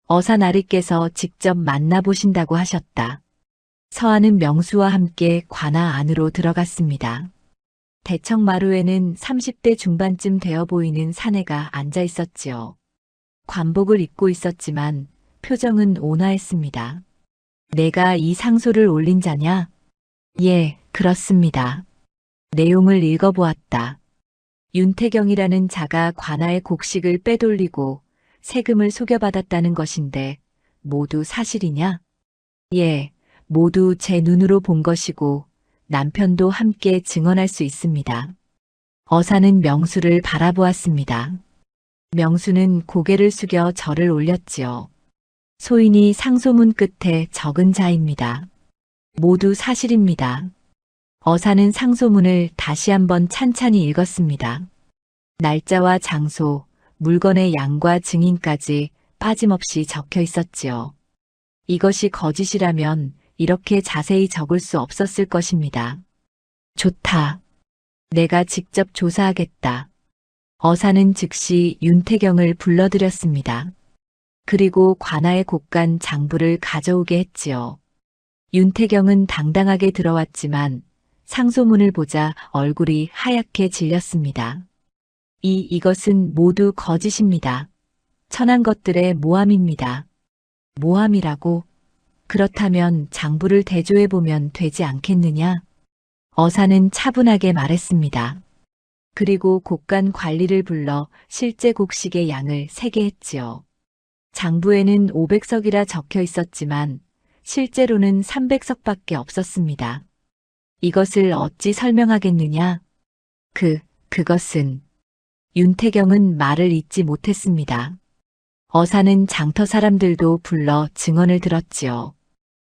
어사나리께서 직접 만나보신다고 하셨다. 서하는 명수와 함께 관아 안으로 들어갔습니다. 대청마루에는 30대 중반쯤 되어 보이는 사내가 앉아 있었지요. 관복을 입고 있었지만 표정은 온화했습니다. 내가 이 상소를 올린 자냐? 예, 그렇습니다. 내용을 읽어보았다. 윤태경이라는 자가 관아의 곡식을 빼돌리고 세금을 속여받았다는 것인데 모두 사실이냐? 예, 모두 제 눈으로 본 것이고 남편도 함께 증언할 수 있습니다. 어사는 명수를 바라보았습니다. 명수는 고개를 숙여 절을 올렸지요. 소인이 상소문 끝에 적은 자입니다. 모두 사실입니다. 어사는 상소문을 다시 한번 찬찬히 읽었습니다. 날짜와 장소, 물건의 양과 증인까지 빠짐없이 적혀 있었지요. 이것이 거짓이라면 이렇게 자세히 적을 수 없었을 것입니다. 좋다. 내가 직접 조사하겠다. 어사는 즉시 윤태경을 불러들였습니다. 그리고 관아의 곡간 장부를 가져오게 했지요. 윤태경은 당당하게 들어왔지만 상소문을 보자 얼굴이 하얗게 질렸습니다. 이것은 모두 거짓입니다. 천한 것들의 모함입니다. 모함이라고? 그렇다면 장부를 대조해보면 되지 않겠느냐? 어사는 차분하게 말했습니다. 그리고 곡간 관리를 불러 실제 곡식의 양을 세게 했지요. 장부에는 500석이라 적혀 있었지만 실제로는 300석밖에 없었습니다. 이것을 어찌 설명하겠느냐? 그것은 윤태경은 말을 잇지 못했습니다. 어사는 장터 사람들도 불러 증언을 들었지요.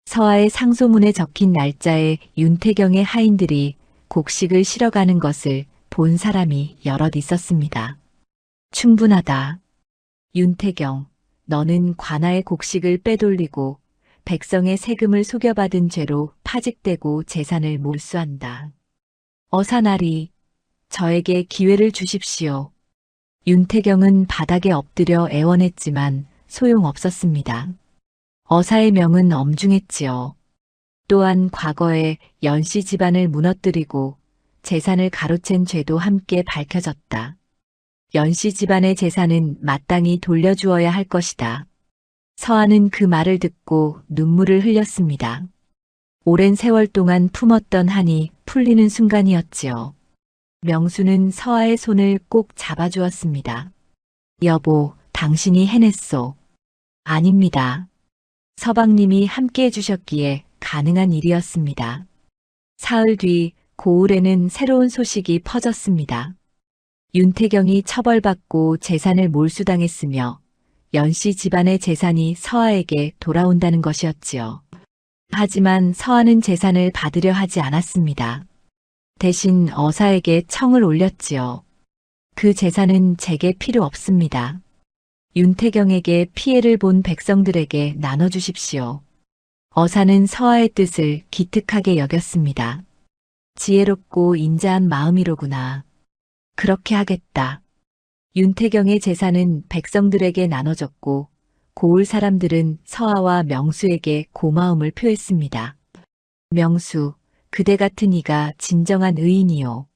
서하의 상소문에 적힌 날짜에 윤태경의 하인들이 곡식을 실어가는 것을 본 사람이 여럿 있었습니다. 충분하다. 윤태경, 너는 관아의 곡식을 빼돌리고 백성의 세금을 속여받은 죄로 파직되고 재산을 몰수한다. 어사나리, 저에게 기회를 주십시오. 윤태경은 바닥에 엎드려 애원했지만 소용없었습니다. 어사의 명은 엄중했지요. 또한 과거에 연씨 집안을 무너뜨리고 재산을 가로챈 죄도 함께 밝혀졌다. 연씨 집안의 재산은 마땅히 돌려주어야 할 것이다. 서하는 그 말을 듣고 눈물을 흘렸습니다. 오랜 세월 동안 품었던 한이 풀리는 순간이었지요. 명수는 서하의 손을 꼭 잡아주었습니다. 여보, 당신이 해냈소. 아닙니다. 서방님이 함께 해주셨기에 가능한 일이었습니다. 사흘 뒤 고을에는 새로운 소식이 퍼졌습니다. 윤태경이 처벌받고 재산을 몰수당했으며 연씨 집안의 재산이 서하에게 돌아온다는 것이었지요. 하지만 서하는 재산을 받으려 하지 않았습니다. 대신 어사에게 청을 올렸지요. 그 재산은 제게 필요 없습니다. 윤태경에게 피해를 본 백성들에게 나눠주십시오. 어사는 서하의 뜻을 기특하게 여겼습니다. 지혜롭고 인자한 마음이로구나. 그렇게 하겠다. 윤태경의 재산은 백성들에게 나눠졌고 고을 사람들은 서하와 명수에게 고마움을 표했습니다. 명수, 그대 같은 이가 진정한 의인이요.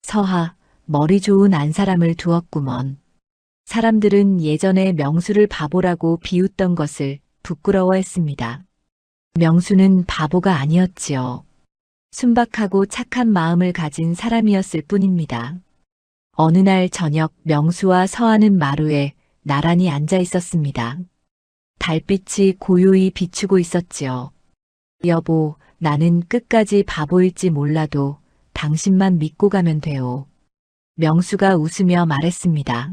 서하, 머리 좋은 안 사람을 두었구먼. 사람들은 예전에 명수를 바보라고 비웃던 것을 부끄러워했습니다. 명수는 바보가 아니었지요. 순박하고 착한 마음을 가진 사람이었을 뿐입니다. 어느 날 저녁 명수와 서하는 마루에 나란히 앉아 있었습니다. 달빛이 고요히 비추고 있었지요. 여보, 나는 끝까지 바보일지 몰라도 당신만 믿고 가면 돼요. 명수가 웃으며 말했습니다.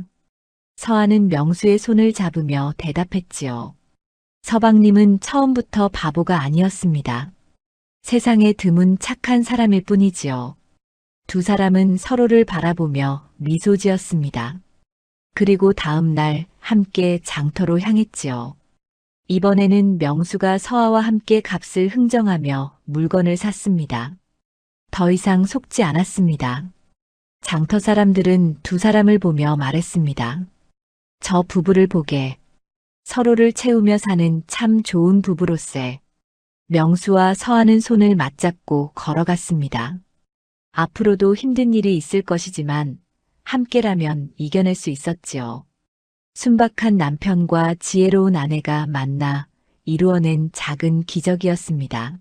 서하는 명수의 손을 잡으며 대답했지요. 서방님은 처음부터 바보가 아니었습니다. 세상에 드문 착한 사람일 뿐이지요. 두 사람은 서로를 바라보며 미소 지었습니다. 그리고 다음 날 함께 장터로 향했지요. 이번에는 명수가 서하와 함께 값을 흥정하며 물건을 샀습니다. 더 이상 속지 않았습니다. 장터 사람들은 두 사람을 보며 말했습니다. 저 부부를 보게. 서로를 채우며 사는 참 좋은 부부로세. 명수와 서하는 손을 맞잡고 걸어갔습니다. 앞으로도 힘든 일이 있을 것이지만 함께라면 이겨낼 수 있었지요. 순박한 남편과 지혜로운 아내가 만나 이루어낸 작은 기적이었습니다.